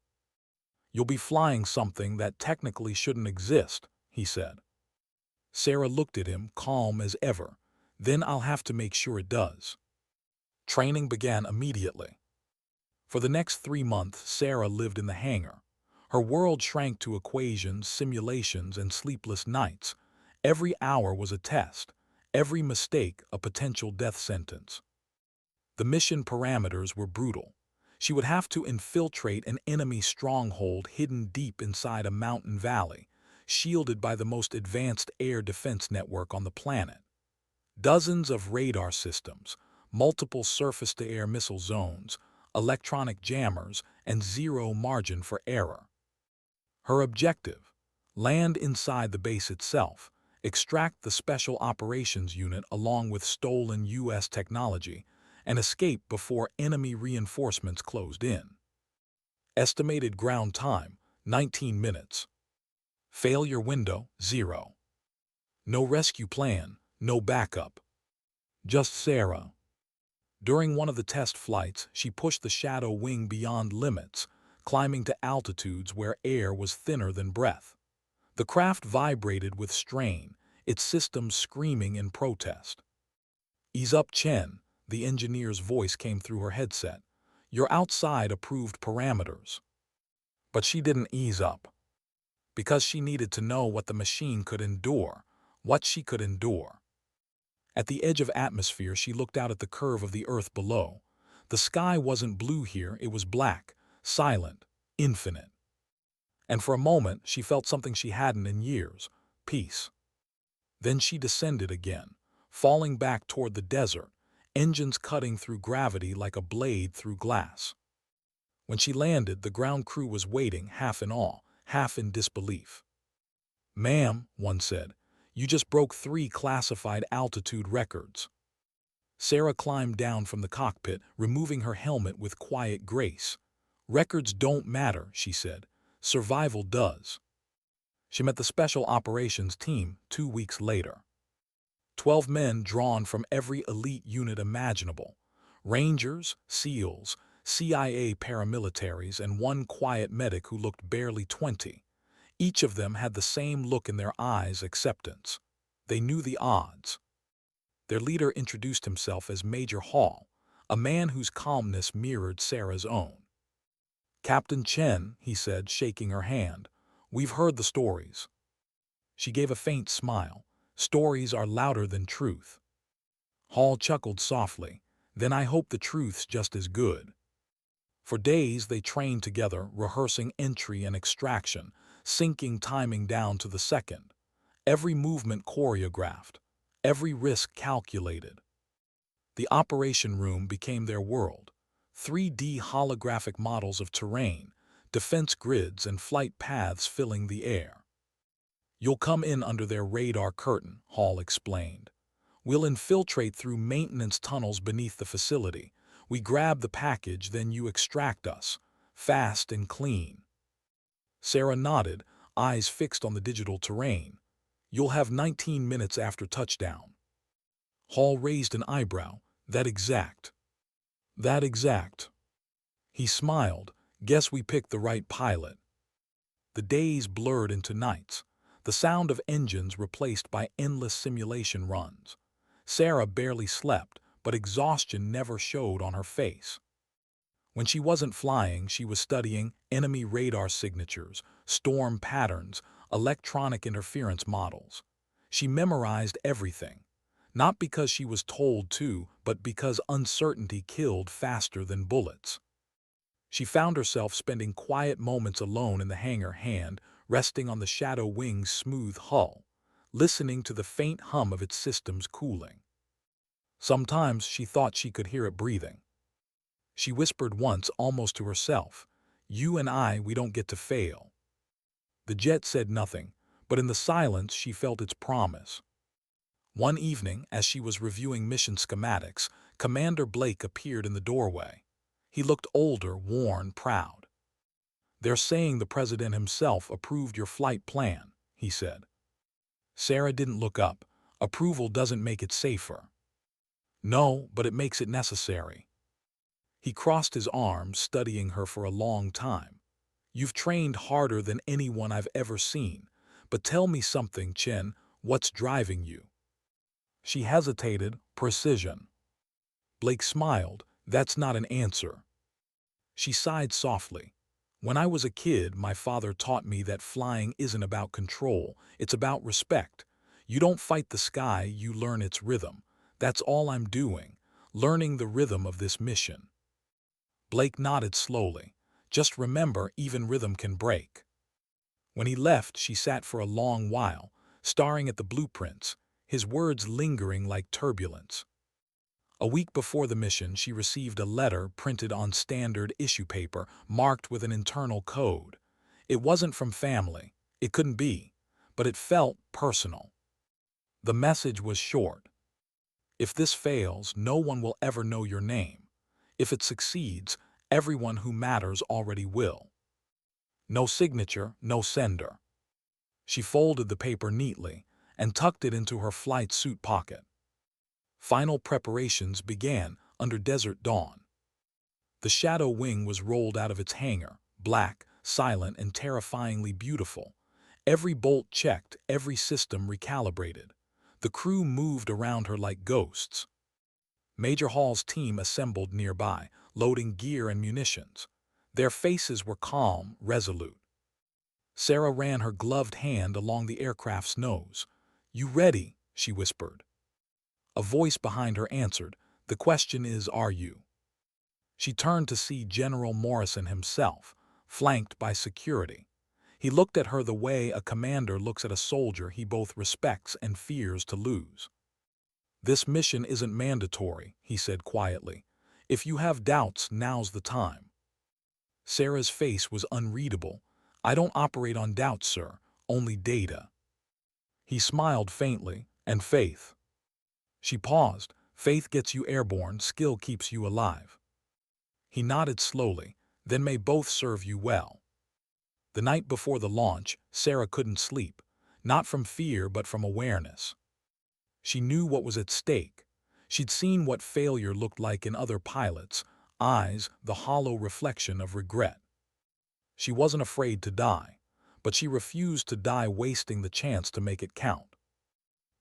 You'll be flying something that technically shouldn't exist, he said. Sarah looked at him, calm as ever. Then I'll have to make sure it does. Training began immediately. For the next 3 months, Sarah lived in the hangar. Her world shrank to equations, simulations, and sleepless nights. Every hour was a test. Every mistake a potential death sentence. The mission parameters were brutal. She would have to infiltrate an enemy stronghold hidden deep inside a mountain valley, shielded by the most advanced air defense network on the planet. Dozens of radar systems, multiple surface-to-air missile zones, electronic jammers, and zero margin for error. Her objective: land inside the base itself, extract the Special Operations Unit along with stolen U.S. technology, and escape before enemy reinforcements closed in. Estimated ground time, 19 minutes. Failure window, 0. No rescue plan, no backup. Just Sarah. During one of the test flights, she pushed the Shadow Wing beyond limits, climbing to altitudes where air was thinner than breath. The craft vibrated with strain, its systems screaming in protest. Ease up, Chen, the engineer's voice came through her headset. You're outside approved parameters. But she didn't ease up. Because she needed to know what the machine could endure, what she could endure. At the edge of atmosphere, she looked out at the curve of the earth below. The sky wasn't blue here, it was black, silent, infinite. And for a moment, she felt something she hadn't in years: peace. Then she descended again, falling back toward the desert, engines cutting through gravity like a blade through glass. When she landed, the ground crew was waiting, half in awe, half in disbelief. "Ma'am," one said, "you just broke 3 classified altitude records." Sarah climbed down from the cockpit, removing her helmet with quiet grace. "Records don't matter," she said. "Survival does." She met the Special Operations Team 2 weeks later. 12 men drawn from every elite unit imaginable: Rangers, SEALs, CIA paramilitaries, and one quiet medic who looked barely 20. Each of them had the same look in their eyes: acceptance. They knew the odds. Their leader introduced himself as Major Hall, a man whose calmness mirrored Sarah's own. "Captain Chen," he said, shaking her hand, "we've heard the stories." She gave a faint smile. "Stories are louder than truth." Hall chuckled softly. "Then I hope the truth's just as good." For days they trained together, rehearsing entry and extraction, syncing timing down to the second. Every movement choreographed, every risk calculated. The operation room became their world: 3D holographic models of terrain, defense grids, and flight paths filling the air. "You'll come in under their radar curtain," Hall explained. "We'll infiltrate through maintenance tunnels beneath the facility. We grab the package, then you extract us, fast and clean." Sarah nodded, eyes fixed on the digital terrain. "You'll have 19 minutes after touchdown." Hall raised an eyebrow. "That exact?" "That exact." He smiled. "Guess we picked the right pilot." The days blurred into nights, the sound of engines replaced by endless simulation runs. Sarah barely slept, but exhaustion never showed on her face. When she wasn't flying, she was studying enemy radar signatures, storm patterns, electronic interference models. She memorized everything, not because she was told to, but because uncertainty killed faster than bullets. She found herself spending quiet moments alone in the hangar, hand resting on the Shadow Wing's smooth hull, listening to the faint hum of its systems cooling. Sometimes she thought she could hear it breathing. She whispered once, almost to herself, "You and I, we don't get to fail." The jet said nothing, but in the silence she felt its promise. One evening, as she was reviewing mission schematics, Commander Blake appeared in the doorway. He looked older, worn, proud. "They're saying the president himself approved your flight plan," he said. Sarah didn't look up. "Approval doesn't make it safer." "No, but it makes it necessary." He crossed his arms, studying her for a long time. "You've trained harder than anyone I've ever seen. But tell me something, Chen, what's driving you?" She hesitated. "Precision." Blake smiled. "That's not an answer." She sighed softly. "When I was a kid, my father taught me that flying isn't about control, it's about respect. You don't fight the sky, you learn its rhythm. That's all I'm doing, learning the rhythm of this mission." Blake nodded slowly. "Just remember, even rhythm can break." When he left, she sat for a long while, staring at the blueprints, his words lingering like turbulence. A week before the mission, she received a letter printed on standard issue paper, marked with an internal code. It wasn't from family. It couldn't be. But it felt personal. The message was short. "If this fails, no one will ever know your name. If it succeeds, everyone who matters already will." No signature, no sender. She folded the paper neatly and tucked it into her flight suit pocket. Final preparations began under desert dawn. The Shadow Wing was rolled out of its hangar, black, silent, and terrifyingly beautiful. Every bolt checked, every system recalibrated. The crew moved around her like ghosts. Major Hall's team assembled nearby, loading gear and munitions. Their faces were calm, resolute. Sarah ran her gloved hand along the aircraft's nose. "You ready?" she whispered. A voice behind her answered, "The question is, are you?" She turned to see General Morrison himself, flanked by security. He looked at her the way a commander looks at a soldier he both respects and fears to lose. "This mission isn't mandatory," he said quietly. "If you have doubts, now's the time." Sarah's face was unreadable. "I don't operate on doubts, sir, only data." He smiled faintly. "And faith." She paused. "Faith gets you airborne, skill keeps you alive." He nodded slowly. "Then may both serve you well." The night before the launch, Sarah couldn't sleep, not from fear but from awareness. She knew what was at stake. She'd seen what failure looked like in other pilots' eyes, the hollow reflection of regret. She wasn't afraid to die, but she refused to die wasting the chance to make it count.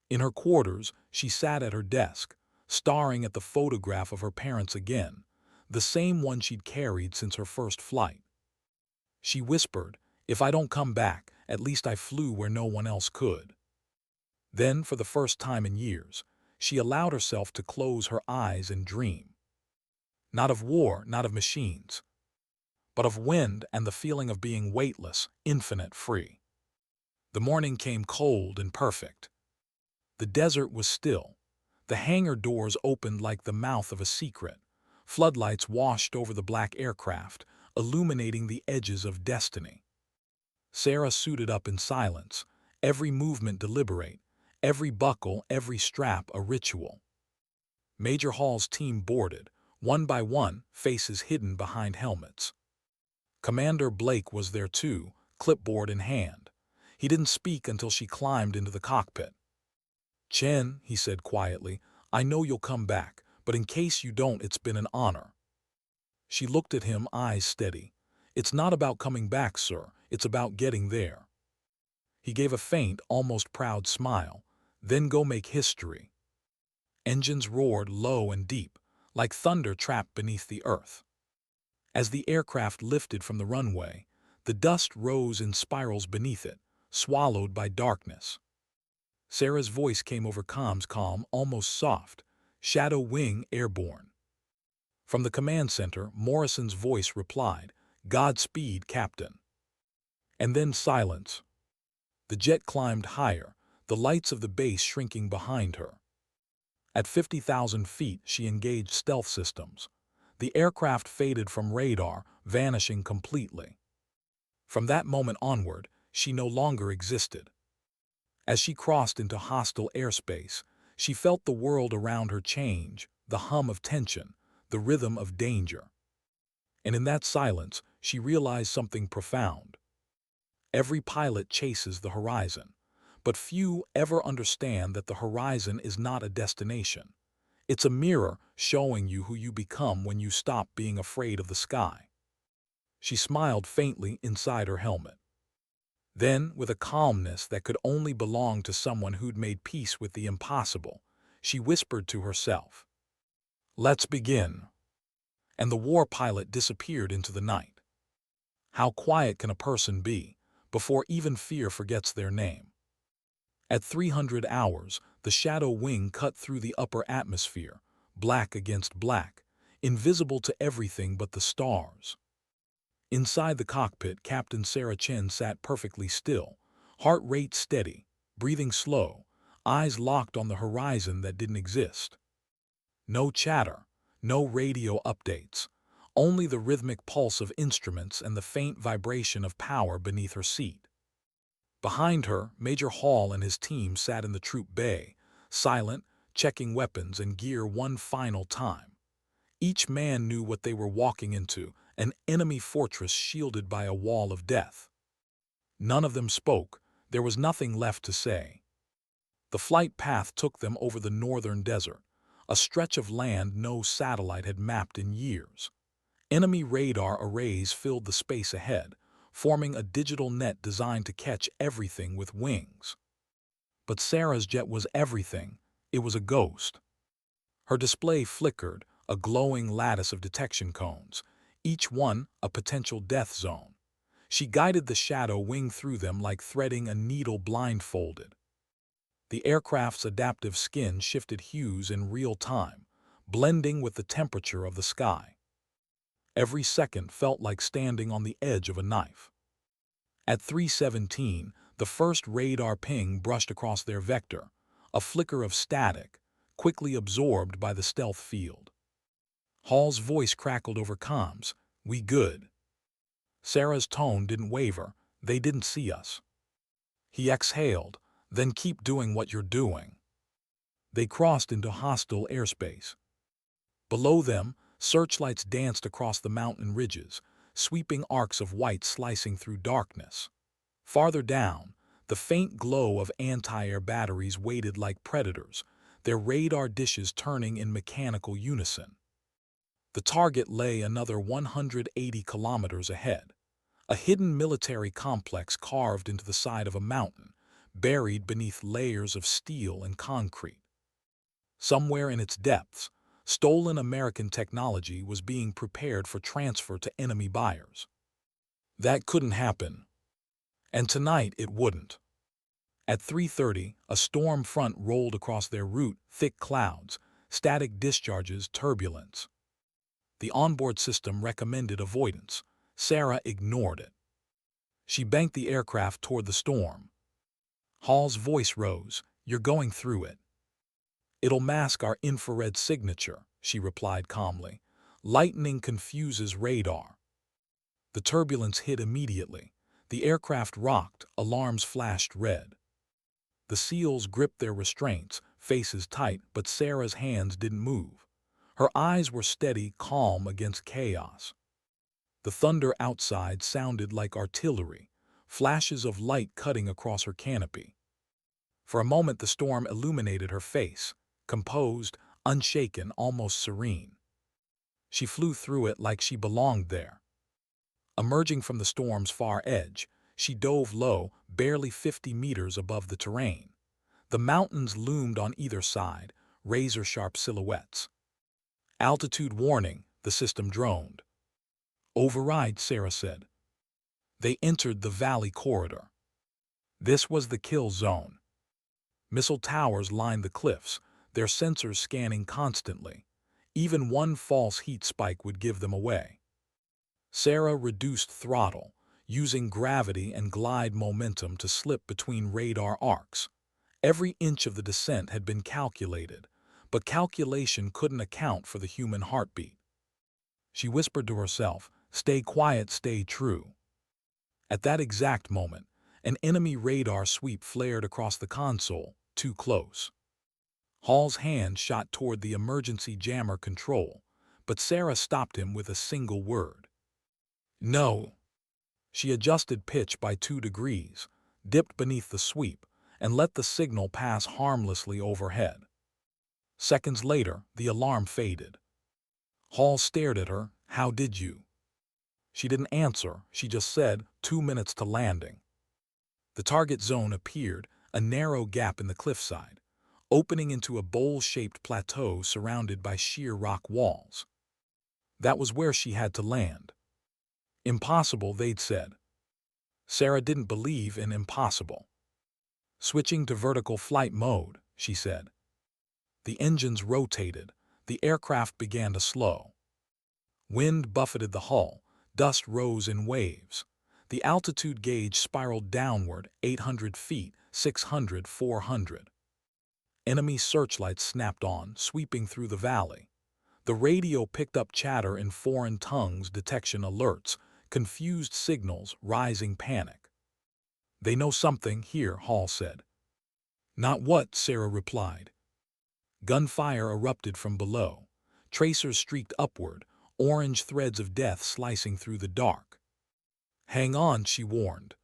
In her quarters, she sat at her desk, staring at the photograph of her parents again, the same one she'd carried since her first flight. She whispered, "If I don't come back, at least I flew where no one else could." Then, for the first time in years, she allowed herself to close her eyes and dream. Not of war, not of machines, but of wind and the feeling of being weightless, infinite, free. The morning came cold and perfect. The desert was still. The hangar doors opened like the mouth of a secret. Floodlights washed over the black aircraft, illuminating the edges of destiny. Sarah suited up in silence, every movement deliberate, every buckle, every strap a ritual. Major Hall's team boarded, one by one, faces hidden behind helmets. Commander Blake was there too, clipboard in hand. He didn't speak until she climbed into the cockpit. "Chen," he said quietly, "I know you'll come back, but in case you don't, it's been an honor." She looked at him, eyes steady. "It's not about coming back, sir. It's about getting there." He gave a faint, almost proud smile. "Then go make history." Engines roared low and deep, like thunder trapped beneath the earth. As the aircraft lifted from the runway, the dust rose in spirals beneath it, swallowed by darkness. Sarah's voice came over comms, calm, almost soft. "Shadow Wing airborne." From the command center, Morrison's voice replied, "Godspeed, Captain." And then silence. The jet climbed higher, the lights of the base shrinking behind her. At 50,000 feet, she engaged stealth systems. The aircraft faded from radar, vanishing completely. From that moment onward, she no longer existed. As she crossed into hostile airspace, she felt the world around her change, the hum of tension, the rhythm of danger. And in that silence, she realized something profound. Every pilot chases the horizon, but few ever understand that the horizon is not a destination. It's a mirror showing you who you become when you stop being afraid of the sky. She smiled faintly inside her helmet. Then, with a calmness that could only belong to someone who'd made peace with the impossible, she whispered to herself, "Let's begin." And the war pilot disappeared into the night. How quiet can a person be before even fear forgets their name? At 300 hours, the Shadow Wing cut through the upper atmosphere, black against black, invisible to everything but the stars. Inside the cockpit, Captain Sarah Chen sat perfectly still, heart rate steady, breathing slow, eyes locked on the horizon that didn't exist. No chatter, no radio updates, only the rhythmic pulse of instruments and the faint vibration of power beneath her seat. Behind her, Major Hall and his team sat in the troop bay, silent, checking weapons and gear one final time. Each man knew what they were walking into, an enemy fortress shielded by a wall of death. None of them spoke. There was nothing left to say. The flight path took them over the northern desert, a stretch of land no satellite had mapped in years. Enemy radar arrays filled the space ahead, forming a digital net designed to catch everything with wings. But Sarah's jet was everything. It was a ghost. Her display flickered, a glowing lattice of detection cones, each one a potential death zone. She guided the Shadow Wing through them like threading a needle blindfolded. The aircraft's adaptive skin shifted hues in real time, blending with the temperature of the sky. Every second felt like standing on the edge of a knife. At 3:17, the first radar ping brushed across their vector, a flicker of static, quickly absorbed by the stealth field. Hall's voice crackled over comms. "We good." Sarah's tone didn't waver. "They didn't see us." He exhaled. "Then keep doing what you're doing." They crossed into hostile airspace. Below them, searchlights danced across the mountain ridges, sweeping arcs of white slicing through darkness. Farther down, the faint glow of anti-air batteries waited like predators, their radar dishes turning in mechanical unison. The target lay another 180 kilometers ahead, a hidden military complex carved into the side of a mountain, buried beneath layers of steel and concrete. Somewhere in its depths, stolen American technology was being prepared for transfer to enemy buyers. That couldn't happen. And tonight it wouldn't. At 3:30, a storm front rolled across their route, thick clouds, static discharges, turbulence. The onboard system recommended avoidance. Sarah ignored it. She banked the aircraft toward the storm. Hall's voice rose. "You're going through it." "It'll mask our infrared signature," she replied calmly. "Lightning confuses radar." The turbulence hit immediately. The aircraft rocked, alarms flashed red. The SEALs gripped their restraints, faces tight, but Sarah's hands didn't move. Her eyes were steady, calm against chaos. The thunder outside sounded like artillery, flashes of light cutting across her canopy. For a moment the storm illuminated her face, composed, unshaken, almost serene. She flew through it like she belonged there. Emerging from the storm's far edge, she dove low, barely 50 meters above the terrain. The mountains loomed on either side, razor-sharp silhouettes. "Altitude warning," the system droned. "Override," Sarah said. They entered the valley corridor. This was the kill zone. Missile towers lined the cliffs, their sensors scanning constantly. Even one false heat spike would give them away. Sarah reduced throttle, using gravity and glide momentum to slip between radar arcs. Every inch of the descent had been calculated, but calculation couldn't account for the human heartbeat. She whispered to herself, "Stay quiet, stay true." At that exact moment, an enemy radar sweep flared across the console, too close. Hall's hand shot toward the emergency jammer control, but Sarah stopped him with a single word. "No." She adjusted pitch by 2 degrees, dipped beneath the sweep, and let the signal pass harmlessly overhead. Seconds later, the alarm faded. Hall stared at her. "How did you?" She didn't answer, she just said, 2 minutes to landing. The target zone appeared, a narrow gap in the cliffside, opening into a bowl-shaped plateau surrounded by sheer rock walls. That was where she had to land. Impossible, they'd said. Sarah didn't believe in impossible. "Switching to vertical flight mode," she said. The engines rotated. The aircraft began to slow. Wind buffeted the hull. Dust rose in waves. The altitude gauge spiraled downward, 800 feet, 600, 400. Enemy searchlights snapped on, sweeping through the valley. The radio picked up chatter in foreign tongues, detection alerts, confused signals, rising panic. "They know something here," Hall said. "Not what?" Sarah replied. Gunfire erupted from below. Tracers streaked upward, orange threads of death slicing through the dark. "Hang on," she warned.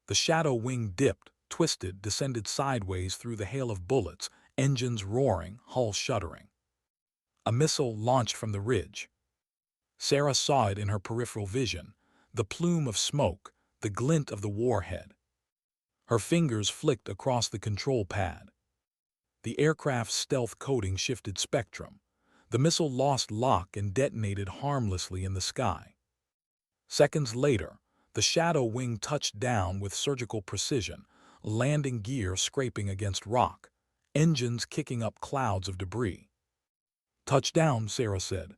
The shadow wing dipped, twisted, descended sideways through the hail of bullets, engines roaring, hull shuddering. A missile launched from the ridge. Sarah saw it in her peripheral vision, the plume of smoke, the glint of the warhead. Her fingers flicked across the control pad. The aircraft's stealth coating shifted spectrum. The missile lost lock and detonated harmlessly in the sky. Seconds later, the shadow wing touched down with surgical precision, landing gear scraping against rock, engines kicking up clouds of debris. "Touchdown," Sarah said.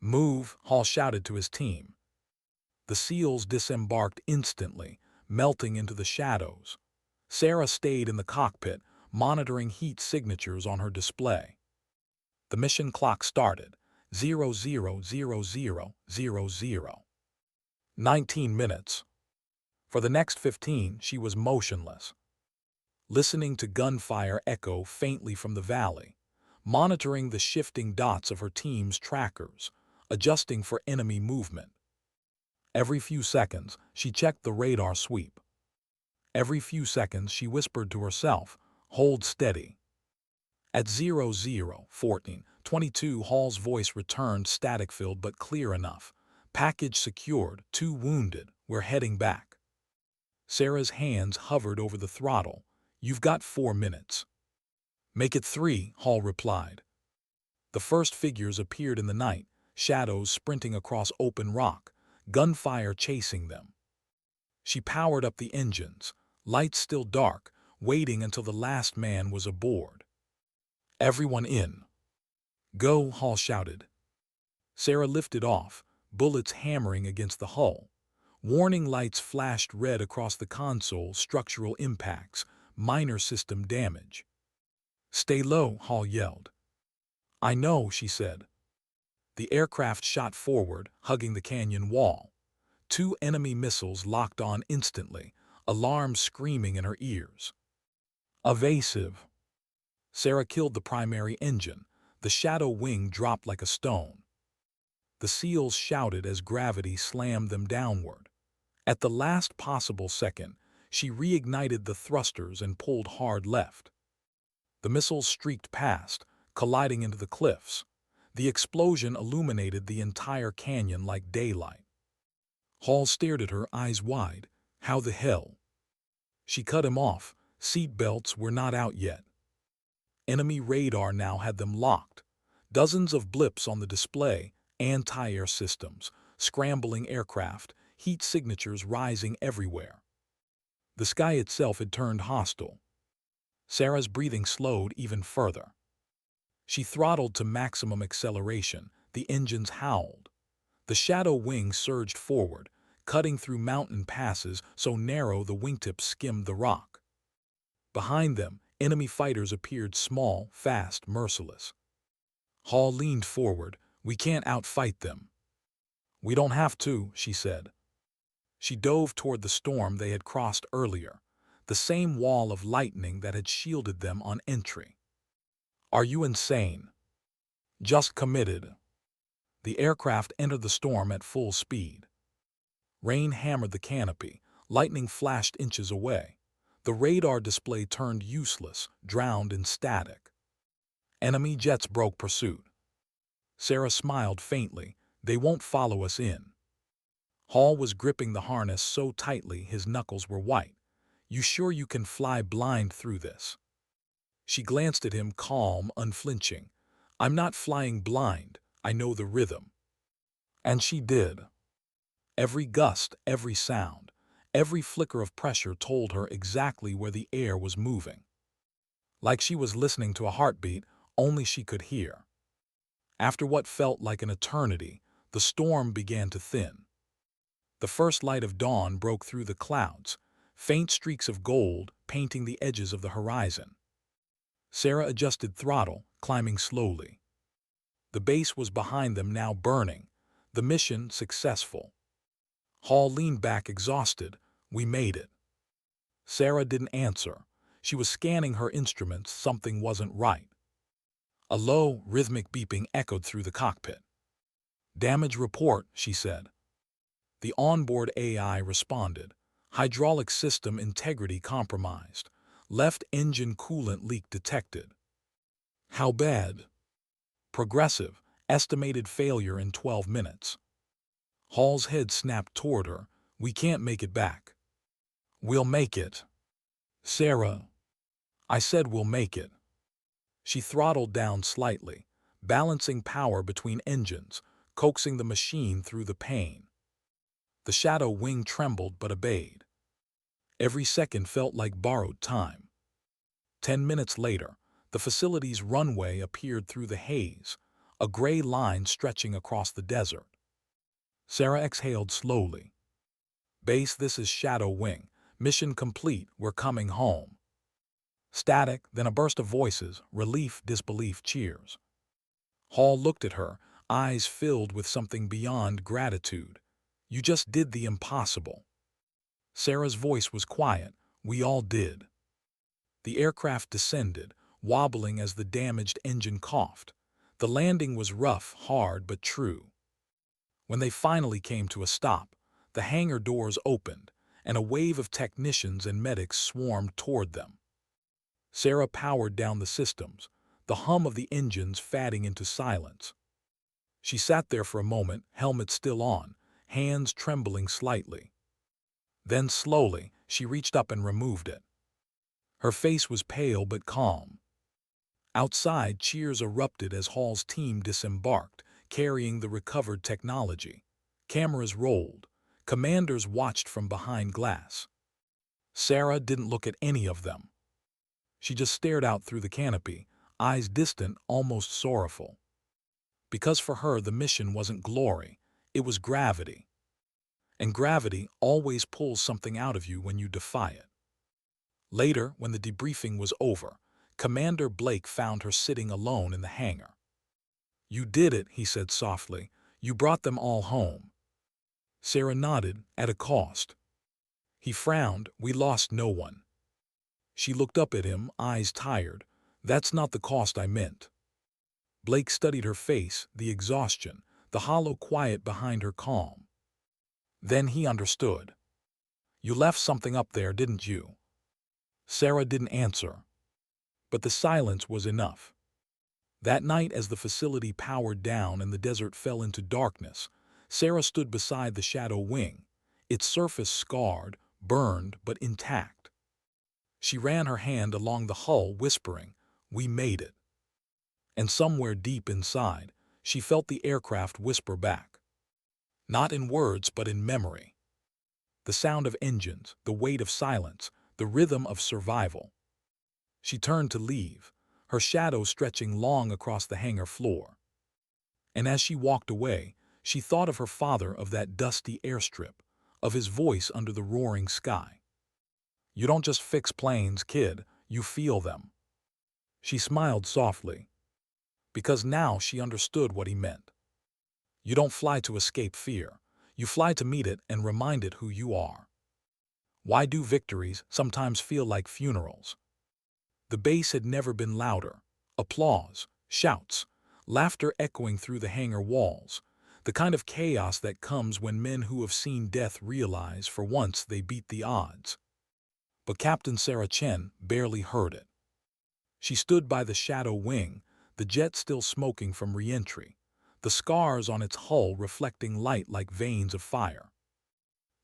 "Move," Hall shouted to his team. The seals disembarked instantly, melting into the shadows. Sarah stayed in the cockpit, monitoring heat signatures on her display. The mission clock started. 000000. 19 minutes. For the next 15, she was motionless, listening to gunfire echo faintly from the valley, monitoring the shifting dots of her team's trackers, adjusting for enemy movement. Every few seconds, she checked the radar sweep. Every few seconds, she whispered to herself, "Hold steady." At 00:14:22, Hall's voice returned, static-filled but clear enough. "Package secured, 2 wounded, we're heading back." Sarah's hands hovered over the throttle. "You've got 4 minutes." "Make it 3, Hall replied. The first figures appeared in the night, shadows sprinting across open rock, gunfire chasing them. She powered up the engines, lights still dark, waiting until the last man was aboard. "Everyone in." "Go," Hall shouted. Sarah lifted off, bullets hammering against the hull. Warning lights flashed red across the console, structural impacts, minor system damage. "Stay low," Hall yelled. "I know," she said. The aircraft shot forward, hugging the canyon wall. 2 enemy missiles locked on instantly, alarms screaming in her ears. Evasive. Sarah killed the primary engine. The shadow wing dropped like a stone. The seals shouted as gravity slammed them downward. At the last possible second, she reignited the thrusters and pulled hard left. The missiles streaked past, colliding into the cliffs. The explosion illuminated the entire canyon like daylight. Hall stared at her, eyes wide. How the hell? She cut him off. Seat belts were not out yet. Enemy radar now had them locked. Dozens of blips on the display, anti-air systems, scrambling aircraft, heat signatures rising everywhere. The sky itself had turned hostile. Sarah's breathing slowed even further. She throttled to maximum acceleration. The engines howled. The shadow wing surged forward, cutting through mountain passes so narrow the wingtips skimmed the rock. Behind them, enemy fighters appeared, small, fast, merciless. Hall leaned forward. "We can't outfight them." "We don't have to," she said. She dove toward the storm they had crossed earlier, the same wall of lightning that had shielded them on entry. "Are you insane?" "Just committed." The aircraft entered the storm at full speed. Rain hammered the canopy, lightning flashed inches away. The radar display turned useless, drowned in static. Enemy jets broke pursuit. Sarah smiled faintly. "They won't follow us in." Hall was gripping the harness so tightly his knuckles were white. "You sure you can fly blind through this?" She glanced at him, calm, unflinching. "I'm not flying blind. I know the rhythm." And she did. Every gust, every sound, every flicker of pressure told her exactly where the air was moving. Like she was listening to a heartbeat only she could hear. After what felt like an eternity, the storm began to thin. The first light of dawn broke through the clouds, faint streaks of gold painting the edges of the horizon. Sarah adjusted throttle, climbing slowly. The base was behind them, now burning. The mission successful. Hall leaned back, exhausted. "We made it." Sarah didn't answer. She was scanning her instruments. Something wasn't right. A low, rhythmic beeping echoed through the cockpit. "Damage report," she said. The onboard AI responded. "Hydraulic system integrity compromised. Left engine coolant leak detected." "How bad?" "Progressive. Estimated failure in 12 minutes." Hall's head snapped toward her. "We can't make it back." "We'll make it." "Sarah." "I said we'll make it." She throttled down slightly, balancing power between engines, coaxing the machine through the pain. The shadow wing trembled but obeyed. Every second felt like borrowed time. 10 minutes later, the facility's runway appeared through the haze, a gray line stretching across the desert. Sarah exhaled slowly. Base, this is Shadow Wing. Mission complete, we're coming home. Static, then a burst of voices, relief, disbelief, cheers. Hall looked at her, eyes filled with something beyond gratitude. You just did the impossible. Sarah's voice was quiet. We all did. The aircraft descended, wobbling as the damaged engine coughed. The landing was rough, hard, but true. When they finally came to a stop, the hangar doors opened, and a wave of technicians and medics swarmed toward them. Sarah powered down the systems, the hum of the engines fading into silence. She sat there for a moment, helmet still on, hands trembling slightly. Then slowly, she reached up and removed it. Her face was pale but calm. Outside, cheers erupted as Hall's team disembarked, carrying the recovered technology. Cameras rolled. Commanders watched from behind glass. Sarah didn't look at any of them. She just stared out through the canopy, eyes distant, almost sorrowful. Because for her, the mission wasn't glory, it was gravity. And gravity always pulls something out of you when you defy it. Later, when the debriefing was over, Commander Blake found her sitting alone in the hangar. You did it, he said softly. You brought them all home. Sarah nodded, at a cost. He frowned. We lost no one. She looked up at him, eyes tired. That's not the cost I meant. Blake studied her face, the exhaustion, the hollow quiet behind her calm. Then he understood. You left something up there, didn't you? Sarah didn't answer. But the silence was enough. That night, as the facility powered down and the desert fell into darkness, Sarah stood beside the Shadow Wing, its surface scarred, burned, but intact. She ran her hand along the hull, whispering, "We made it." And somewhere deep inside, she felt the aircraft whisper back. Not in words, but in memory. The sound of engines, the weight of silence, the rhythm of survival. She turned to leave, her shadow stretching long across the hangar floor. And as she walked away, she thought of her father, of that dusty airstrip, of his voice under the roaring sky. You don't just fix planes, kid, you feel them. She smiled softly, because now she understood what he meant. You don't fly to escape fear, you fly to meet it and remind it who you are. Why do victories sometimes feel like funerals? The bass had never been louder. Applause, shouts, laughter echoing through the hangar walls, the kind of chaos that comes when men who have seen death realize for once they beat the odds. But Captain Sarah Chen barely heard it. She stood by the Shadow Wing, the jet still smoking from re-entry, the scars on its hull reflecting light like veins of fire.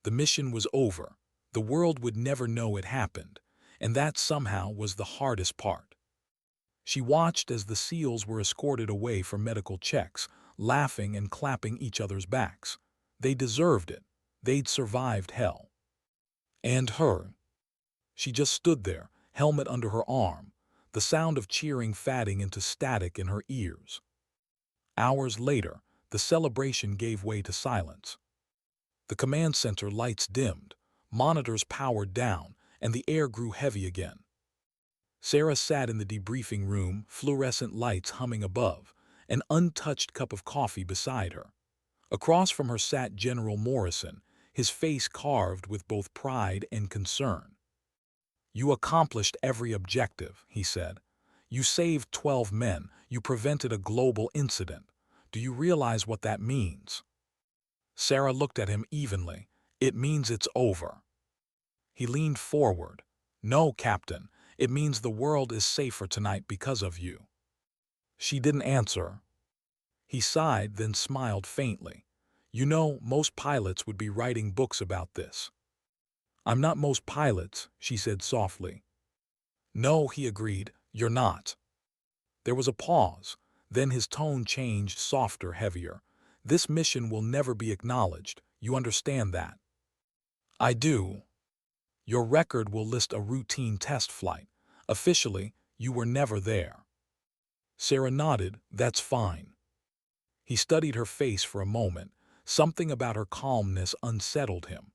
The mission was over. The world would never know it happened, and that somehow was the hardest part. She watched as the SEALs were escorted away for medical checks, laughing and clapping each other's backs. They deserved it. They'd survived hell. And her? She just stood there, helmet under her arm, the sound of cheering fading into static in her ears. Hours later, the celebration gave way to silence. The command center lights dimmed, monitors powered down, and the air grew heavy again. Sarah sat in the debriefing room, fluorescent lights humming above, an untouched cup of coffee beside her. Across from her sat General Morrison, his face carved with both pride and concern. You accomplished every objective, he said. You saved 12 men, you prevented a global incident. Do you realize what that means? Sarah looked at him evenly. It means it's over. He leaned forward. No, Captain, it means the world is safer tonight because of you. She didn't answer. He sighed, then smiled faintly. You know, most pilots would be writing books about this. I'm not most pilots, she said softly. No, he agreed, you're not. There was a pause. Then his tone changed, softer, heavier. This mission will never be acknowledged. You understand that? I do. Your record will list a routine test flight. Officially, you were never there. Sarah nodded. That's fine. He studied her face for a moment. Something about her calmness unsettled him.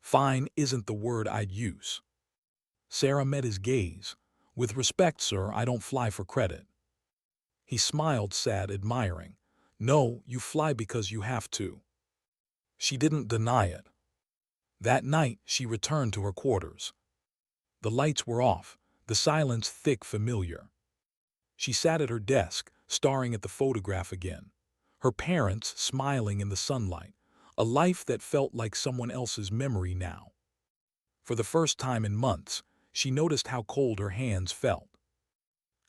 Fine isn't the word I'd use. Sarah met his gaze. With respect, sir, I don't fly for credit. He smiled, sad, admiring. No, you fly because you have to. She didn't deny it. That night, she returned to her quarters. The lights were off, the silence thick, familiar. She sat at her desk, staring at the photograph again. Her parents smiling in the sunlight, a life that felt like someone else's memory now. For the first time in months, she noticed how cold her hands felt.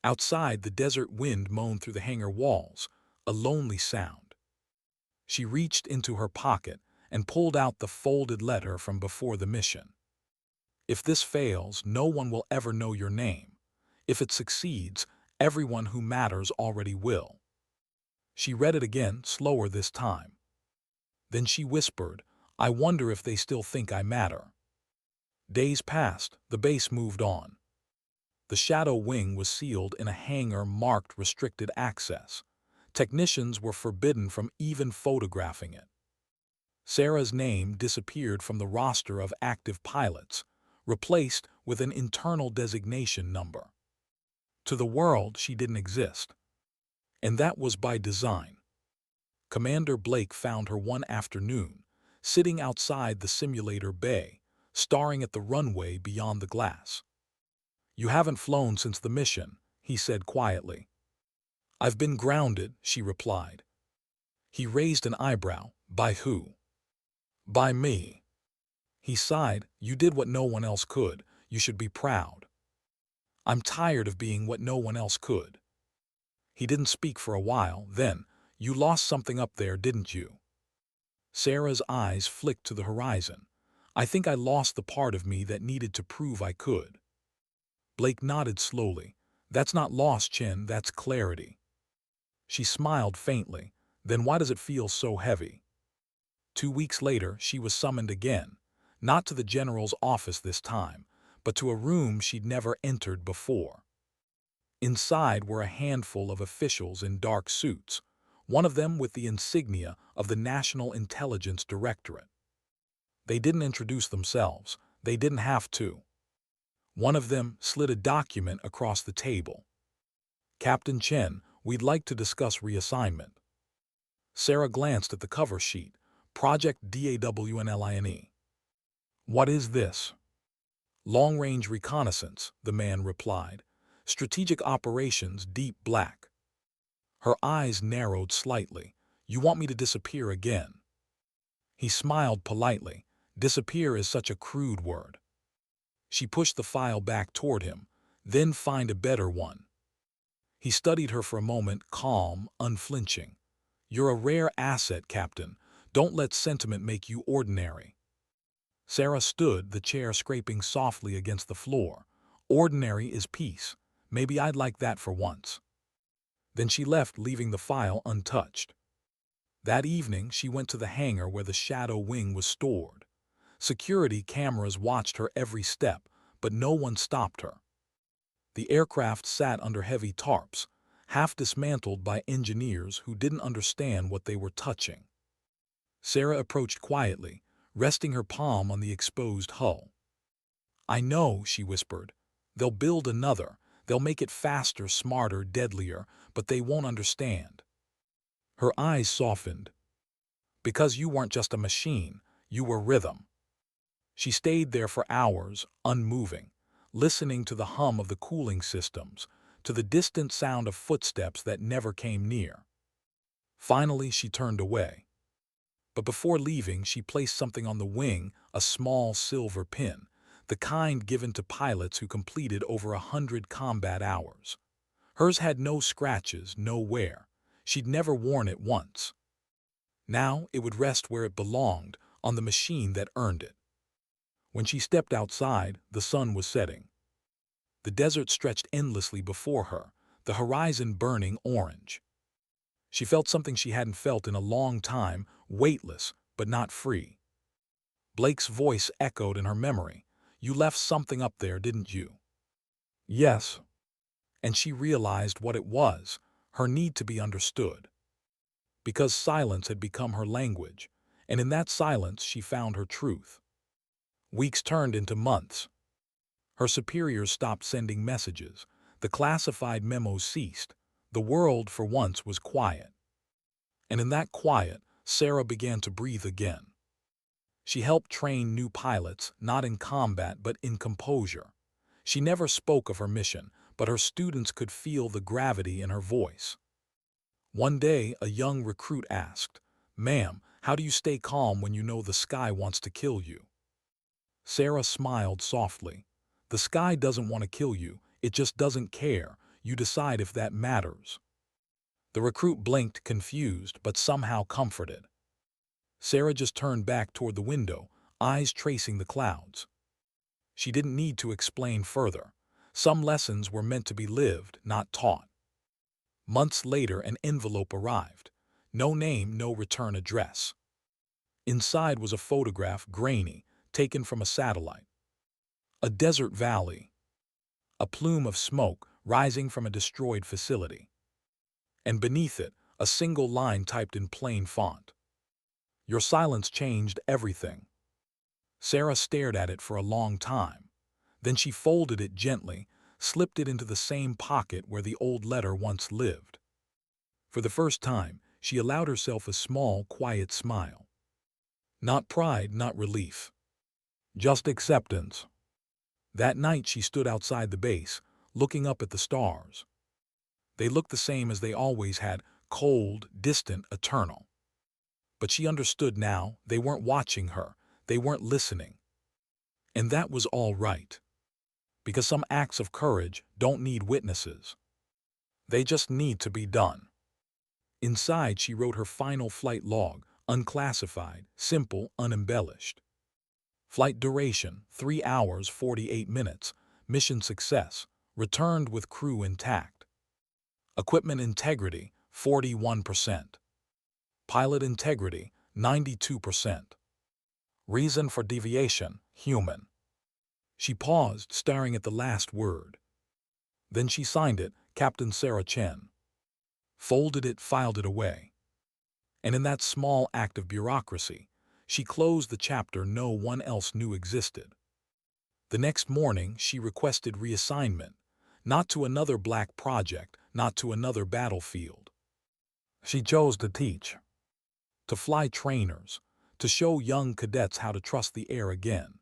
Outside, the desert wind moaned through the hangar walls, a lonely sound. She reached into her pocket and pulled out the folded letter from before the mission. If this fails, no one will ever know your name. If it succeeds, everyone who matters already will. She read it again, slower this time. Then she whispered, I wonder if they still think I matter. Days passed, the base moved on. The shadow wing was sealed in a hangar marked restricted access. Technicians were forbidden from even photographing it. Sarah's name disappeared from the roster of active pilots, replaced with an internal designation number. To the world, she didn't exist. And that was by design. Commander Blake found her one afternoon, sitting outside the simulator bay, staring at the runway beyond the glass. You haven't flown since the mission, he said quietly. I've been grounded, she replied. He raised an eyebrow. By who? By me. He sighed. You did what no one else could. You should be proud. I'm tired of being what no one else could. He didn't speak for a while. Then, you lost something up there, didn't you? Sarah's eyes flicked to the horizon. I think I lost the part of me that needed to prove I could. Blake nodded slowly. That's not loss, Chen, that's clarity. She smiled faintly. Then why does it feel so heavy? 2 weeks later, she was summoned again, not to the general's office this time, but to a room she'd never entered before. Inside were a handful of officials in dark suits, one of them with the insignia of the National Intelligence Directorate. They didn't introduce themselves. They didn't have to. One of them slid a document across the table. Captain Chen, we'd like to discuss reassignment. Sarah glanced at the cover sheet. Project DAWNLINE. What is this? Long-range reconnaissance, the man replied. Strategic operations, deep black. Her eyes narrowed slightly. You want me to disappear again? He smiled politely. Disappear is such a crude word. She pushed the file back toward him. Then find a better one. He studied her for a moment, calm, unflinching. You're a rare asset, Captain. Don't let sentiment make you ordinary. Sarah stood, the chair scraping softly against the floor. Ordinary is peace. Maybe I'd like that for once. Then she left, leaving the file untouched. That evening, she went to the hangar where the shadow wing was stored. Security cameras watched her every step, but no one stopped her. The aircraft sat under heavy tarps, half dismantled by engineers who didn't understand what they were touching. Sarah approached quietly, resting her palm on the exposed hull. I know, she whispered. They'll build another. They'll make it faster, smarter, deadlier, but they won't understand. Her eyes softened. Because you weren't just a machine, you were rhythm. She stayed there for hours, unmoving, listening to the hum of the cooling systems, to the distant sound of footsteps that never came near. Finally, she turned away. But before leaving, she placed something on the wing, a small silver pin, the kind given to pilots who completed over 100 combat hours. Hers had no scratches, no wear. She'd never worn it once. Now it would rest where it belonged, on the machine that earned it. When she stepped outside, the sun was setting. The desert stretched endlessly before her, the horizon burning orange. She felt something she hadn't felt in a long time, weightless, but not free. Blake's voice echoed in her memory. You left something up there, didn't you? Yes. And she realized what it was, her need to be understood. Because silence had become her language, and in that silence she found her truth. Weeks turned into months. Her superiors stopped sending messages. The classified memos ceased. The world, for once, was quiet. And in that quiet, Sarah began to breathe again. She helped train new pilots, not in combat but in composure. She never spoke of her mission, but her students could feel the gravity in her voice. One day, a young recruit asked, "Ma'am, how do you stay calm when you know the sky wants to kill you?" Sarah smiled softly. "The sky doesn't want to kill you, it just doesn't care. You decide if that matters." The recruit blinked, confused, but somehow comforted. Sarah just turned back toward the window, eyes tracing the clouds. She didn't need to explain further. Some lessons were meant to be lived, not taught. Months later, an envelope arrived. No name, no return address. Inside was a photograph, grainy, taken from a satellite. A desert valley. A plume of smoke rising from a destroyed facility. And beneath it, a single line typed in plain font. "Your silence changed everything." Sarah stared at it for a long time. Then she folded it gently, slipped it into the same pocket where the old letter once lived. For the first time, she allowed herself a small, quiet smile. Not pride, not relief. Just acceptance. That night she stood outside the base, looking up at the stars. They looked the same as they always had, cold, distant, eternal. But she understood now, they weren't watching her, they weren't listening. And that was all right. Because some acts of courage don't need witnesses. They just need to be done. Inside, she wrote her final flight log, unclassified, simple, unembellished. Flight duration, 3 hours, 48 minutes. Mission success, returned with crew intact. Equipment integrity, 41%. Pilot integrity, 92%. Reason for deviation, human. She paused, staring at the last word. Then she signed it, Captain Sarah Chen. Folded it, filed it away. And in that small act of bureaucracy, she closed the chapter no one else knew existed. The next morning, she requested reassignment, not to another black project, not to another battlefield. She chose to teach, to fly trainers, to show young cadets how to trust the air again.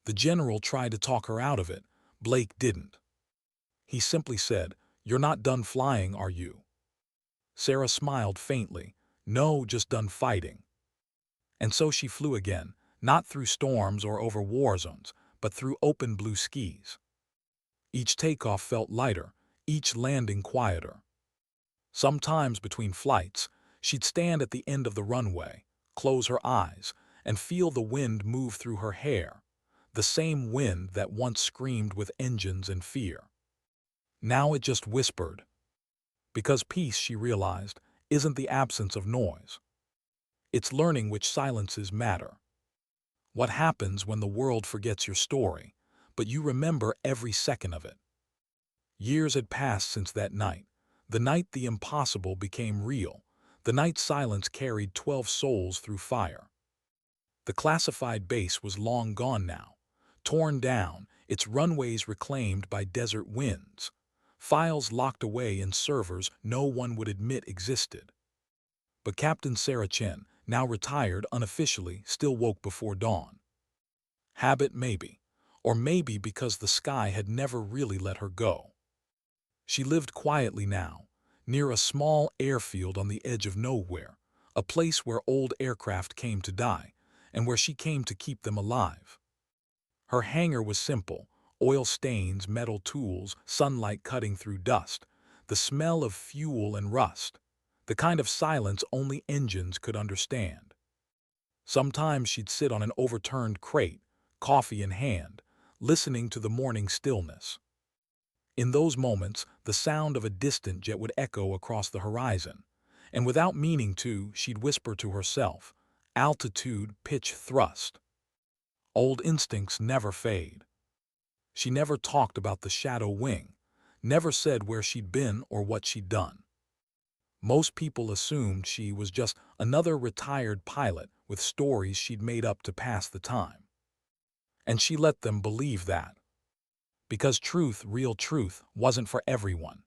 The general tried to talk her out of it. Blake didn't. He simply said, "You're not done flying, are you?" Sarah smiled faintly. "No, just done fighting." And so she flew again, not through storms or over war zones, but through open blue skies. Each takeoff felt lighter, each landing quieter. Sometimes between flights, she'd stand at the end of the runway, close her eyes, and feel the wind move through her hair, the same wind that once screamed with engines and fear. Now it just whispered. Because peace, she realized, isn't the absence of noise. It's learning which silences matter. What happens when the world forgets your story, but you remember every second of it? Years had passed since that night, the night the impossible became real, the night silence carried 12 souls through fire. The classified base was long gone now, torn down, its runways reclaimed by desert winds, files locked away in servers no one would admit existed. But Captain Sarah Chen, now retired unofficially, still woke before dawn. Habit maybe, or maybe because the sky had never really let her go. She lived quietly now, near a small airfield on the edge of nowhere, a place where old aircraft came to die, and where she came to keep them alive. Her hangar was simple, oil stains, metal tools, sunlight cutting through dust, the smell of fuel and rust, the kind of silence only engines could understand. Sometimes she'd sit on an overturned crate, coffee in hand, listening to the morning stillness. In those moments, the sound of a distant jet would echo across the horizon, and without meaning to, she'd whisper to herself, altitude, pitch, thrust. Old instincts never fade. She never talked about the shadow wing, never said where she'd been or what she'd done. Most people assumed she was just another retired pilot with stories she'd made up to pass the time. and she let them believe that. Because truth, real truth, wasn't for everyone.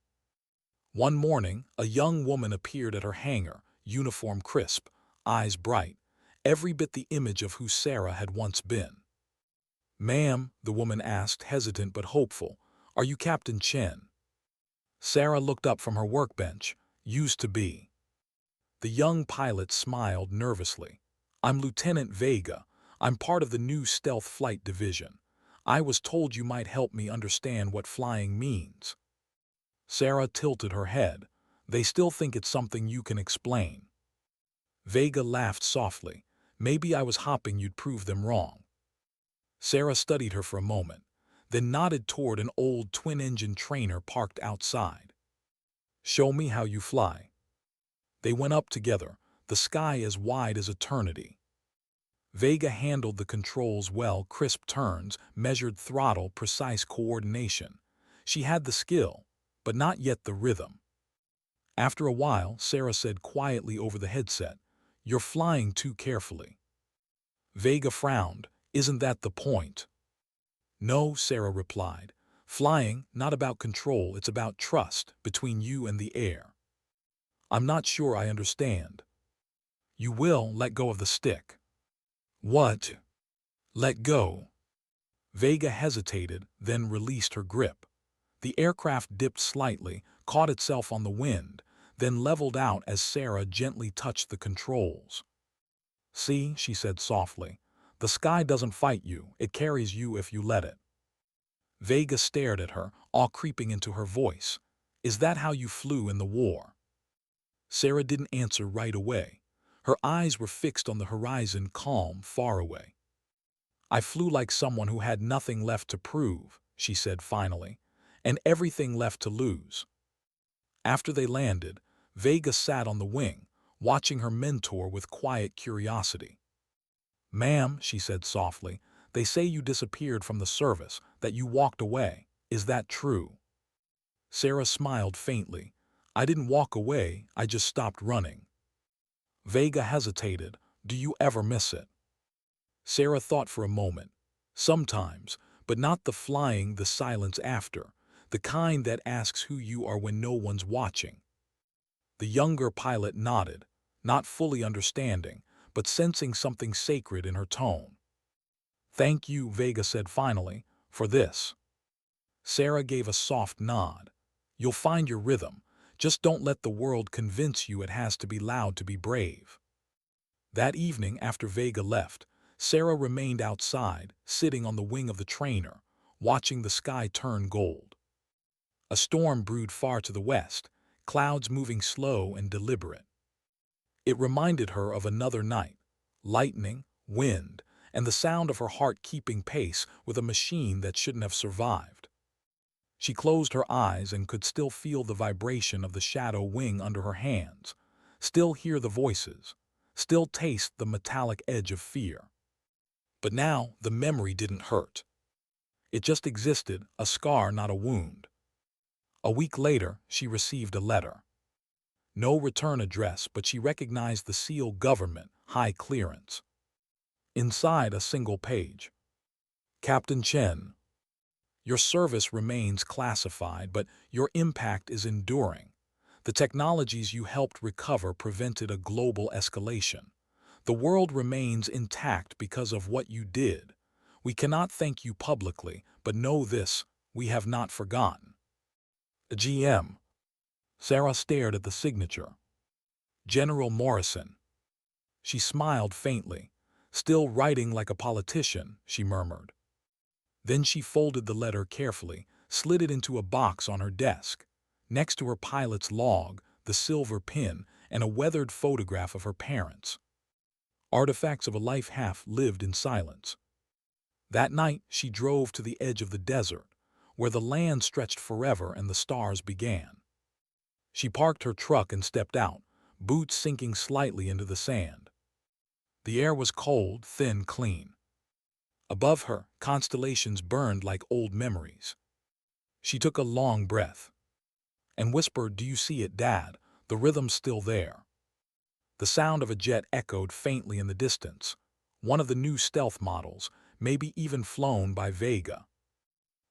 One morning, a young woman appeared at her hangar, uniform crisp, eyes bright, every bit the image of who Sarah had once been. "Ma'am," the woman asked, hesitant but hopeful, "are you Captain Chen?" Sarah looked up from her workbench. "Used to be." The young pilot smiled nervously. "I'm Lieutenant Vega. I'm part of the new stealth flight division. I was told you might help me understand what flying means." Sarah tilted her head. "They still think it's something you can explain." Vega laughed softly. "Maybe I was hoping you'd prove them wrong." Sarah studied her for a moment, then nodded toward an old twin-engine trainer parked outside. "Show me how you fly." They went up together, the sky as wide as eternity. Vega handled the controls well, crisp turns, measured throttle, precise coordination. She had the skill, but not yet the rhythm. After a while, Sarah said quietly over the headset, "You're flying too carefully." Vega frowned. "Isn't that the point?" "No," Sarah replied. "Flying, not about control, it's about trust between you and the air." "I'm not sure I understand." "You will let go of the stick." "What?" "Let go." Vega hesitated, then released her grip. The aircraft dipped slightly, caught itself on the wind, then leveled out as Sarah gently touched the controls. "See," she said softly, "the sky doesn't fight you, it carries you if you let it." Vega stared at her, awe creeping into her voice. "Is that how you flew in the war?" Sarah didn't answer right away. Her eyes were fixed on the horizon, calm, far away. "I flew like someone who had nothing left to prove," she said finally, "and everything left to lose." After they landed, Vega sat on the wing, watching her mentor with quiet curiosity. "Ma'am," she said softly, "they say you disappeared from the service, that you walked away. Is that true?" Sarah smiled faintly. "I didn't walk away, I just stopped running." Vega hesitated. "Do you ever miss it?" Sarah thought for a moment. "Sometimes, but not the flying, the silence after, the kind that asks who you are when no one's watching." The younger pilot nodded, not fully understanding, but sensing something sacred in her tone. "Thank you," Vega said finally, "for this." Sarah gave a soft nod. "You'll find your rhythm. Just don't let the world convince you it has to be loud to be brave." That evening, after Vega left, Sarah remained outside, sitting on the wing of the trainer, watching the sky turn gold. A storm brewed far to the west, clouds moving slow and deliberate. It reminded her of another night, lightning, wind, and the sound of her heart keeping pace with a machine that shouldn't have survived. She closed her eyes and could still feel the vibration of the shadow wing under her hands, still hear the voices, still taste the metallic edge of fear. But now the memory didn't hurt. It just existed, a scar, not a wound. A week later, she received a letter. No return address, but she recognized the seal: government, high clearance. Inside, a single page. "Captain Chen, your service remains classified, but your impact is enduring. The technologies you helped recover prevented a global escalation. The world remains intact because of what you did. We cannot thank you publicly, but know this, we have not forgotten. GM." Sarah stared at the signature. "General Morrison." She smiled faintly. "Still writing like a politician," she murmured. Then she folded the letter carefully, slid it into a box on her desk. Next to her pilot's log, the silver pin, and a weathered photograph of her parents. Artifacts of a life half lived in silence. That night, she drove to the edge of the desert, where the land stretched forever and the stars began. She parked her truck and stepped out, boots sinking slightly into the sand. The air was cold, thin, clean. Above her, constellations burned like old memories. She took a long breath and whispered, "Do you see it, Dad? The rhythm's still there." The sound of a jet echoed faintly in the distance. One of the new stealth models, maybe even flown by Vega.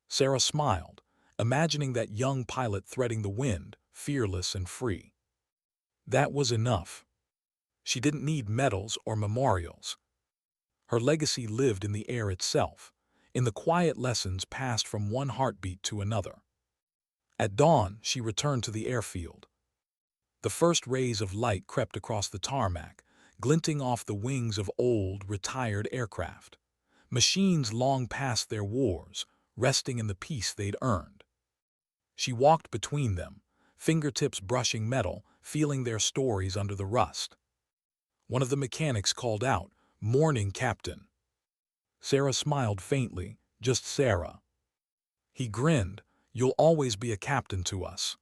Sarah smiled, imagining that young pilot threading the wind, fearless and free. That was enough. She didn't need medals or memorials. Her legacy lived in the air itself, in the quiet lessons passed from one heartbeat to another. At dawn, she returned to the airfield. The first rays of light crept across the tarmac, glinting off the wings of old, retired aircraft. Machines long past their wars, resting in the peace they'd earned. She walked between them, fingertips brushing metal, feeling their stories under the rust. One of the mechanics called out, "Morning, Captain." Sarah smiled faintly, just Sarah. He grinned, "You'll always be a captain to us."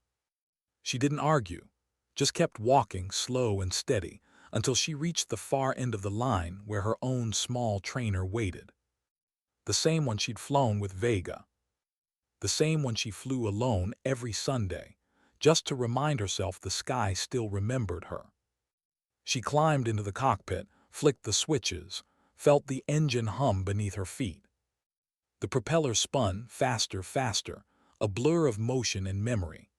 She didn't argue, just kept walking, slow and steady, until she reached the far end of the line where her own small trainer waited. The same one she'd flown with Vega. The same one she flew alone every Sunday, just to remind herself the sky still remembered her. She climbed into the cockpit, flicked the switches, felt the engine hum beneath her feet. The propeller spun faster, faster, a blur of motion and memory.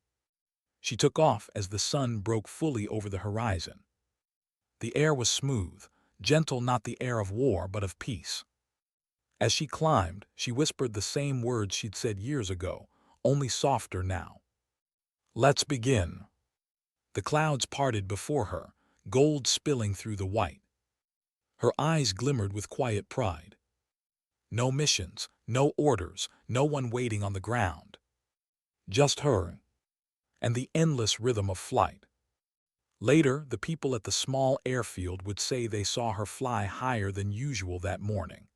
She took off as the sun broke fully over the horizon. The air was smooth, gentle, not the air of war but of peace. As she climbed, she whispered the same words she'd said years ago, only softer now. "Let's begin." The clouds parted before her, gold spilling through the white. Her eyes glimmered with quiet pride. No missions, no orders, no one waiting on the ground. Just her and the endless rhythm of flight. Later, the people at the small airfield would say they saw her fly higher than usual that morning.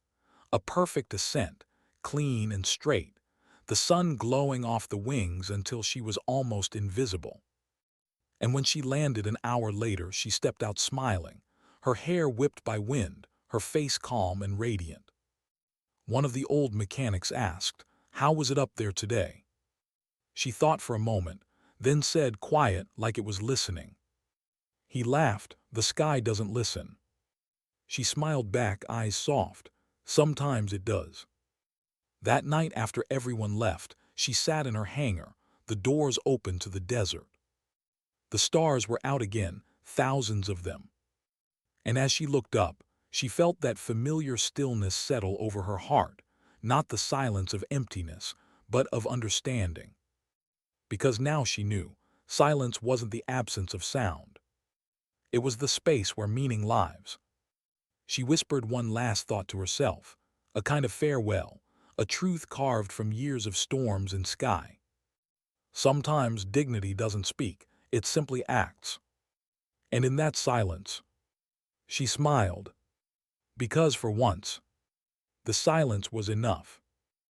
A perfect ascent, clean and straight, the sun glowing off the wings until she was almost invisible. And when she landed an hour later, she stepped out smiling, her hair whipped by wind, her face calm and radiant. One of the old mechanics asked, "How was it up there today?" She thought for a moment, then said, quiet, like it was listening. He laughed, "The sky doesn't listen." She smiled back, eyes soft. "Sometimes it does." That night after everyone left, she sat in her hangar, the doors open to the desert. The stars were out again, thousands of them. And as she looked up, she felt that familiar stillness settle over her heart, not the silence of emptiness, but of understanding. Because now she knew, silence wasn't the absence of sound. It was the space where meaning lives. She whispered one last thought to herself, a kind of farewell, a truth carved from years of storms and sky. Sometimes dignity doesn't speak, it simply acts. And in that silence, she smiled. Because for once, the silence was enough.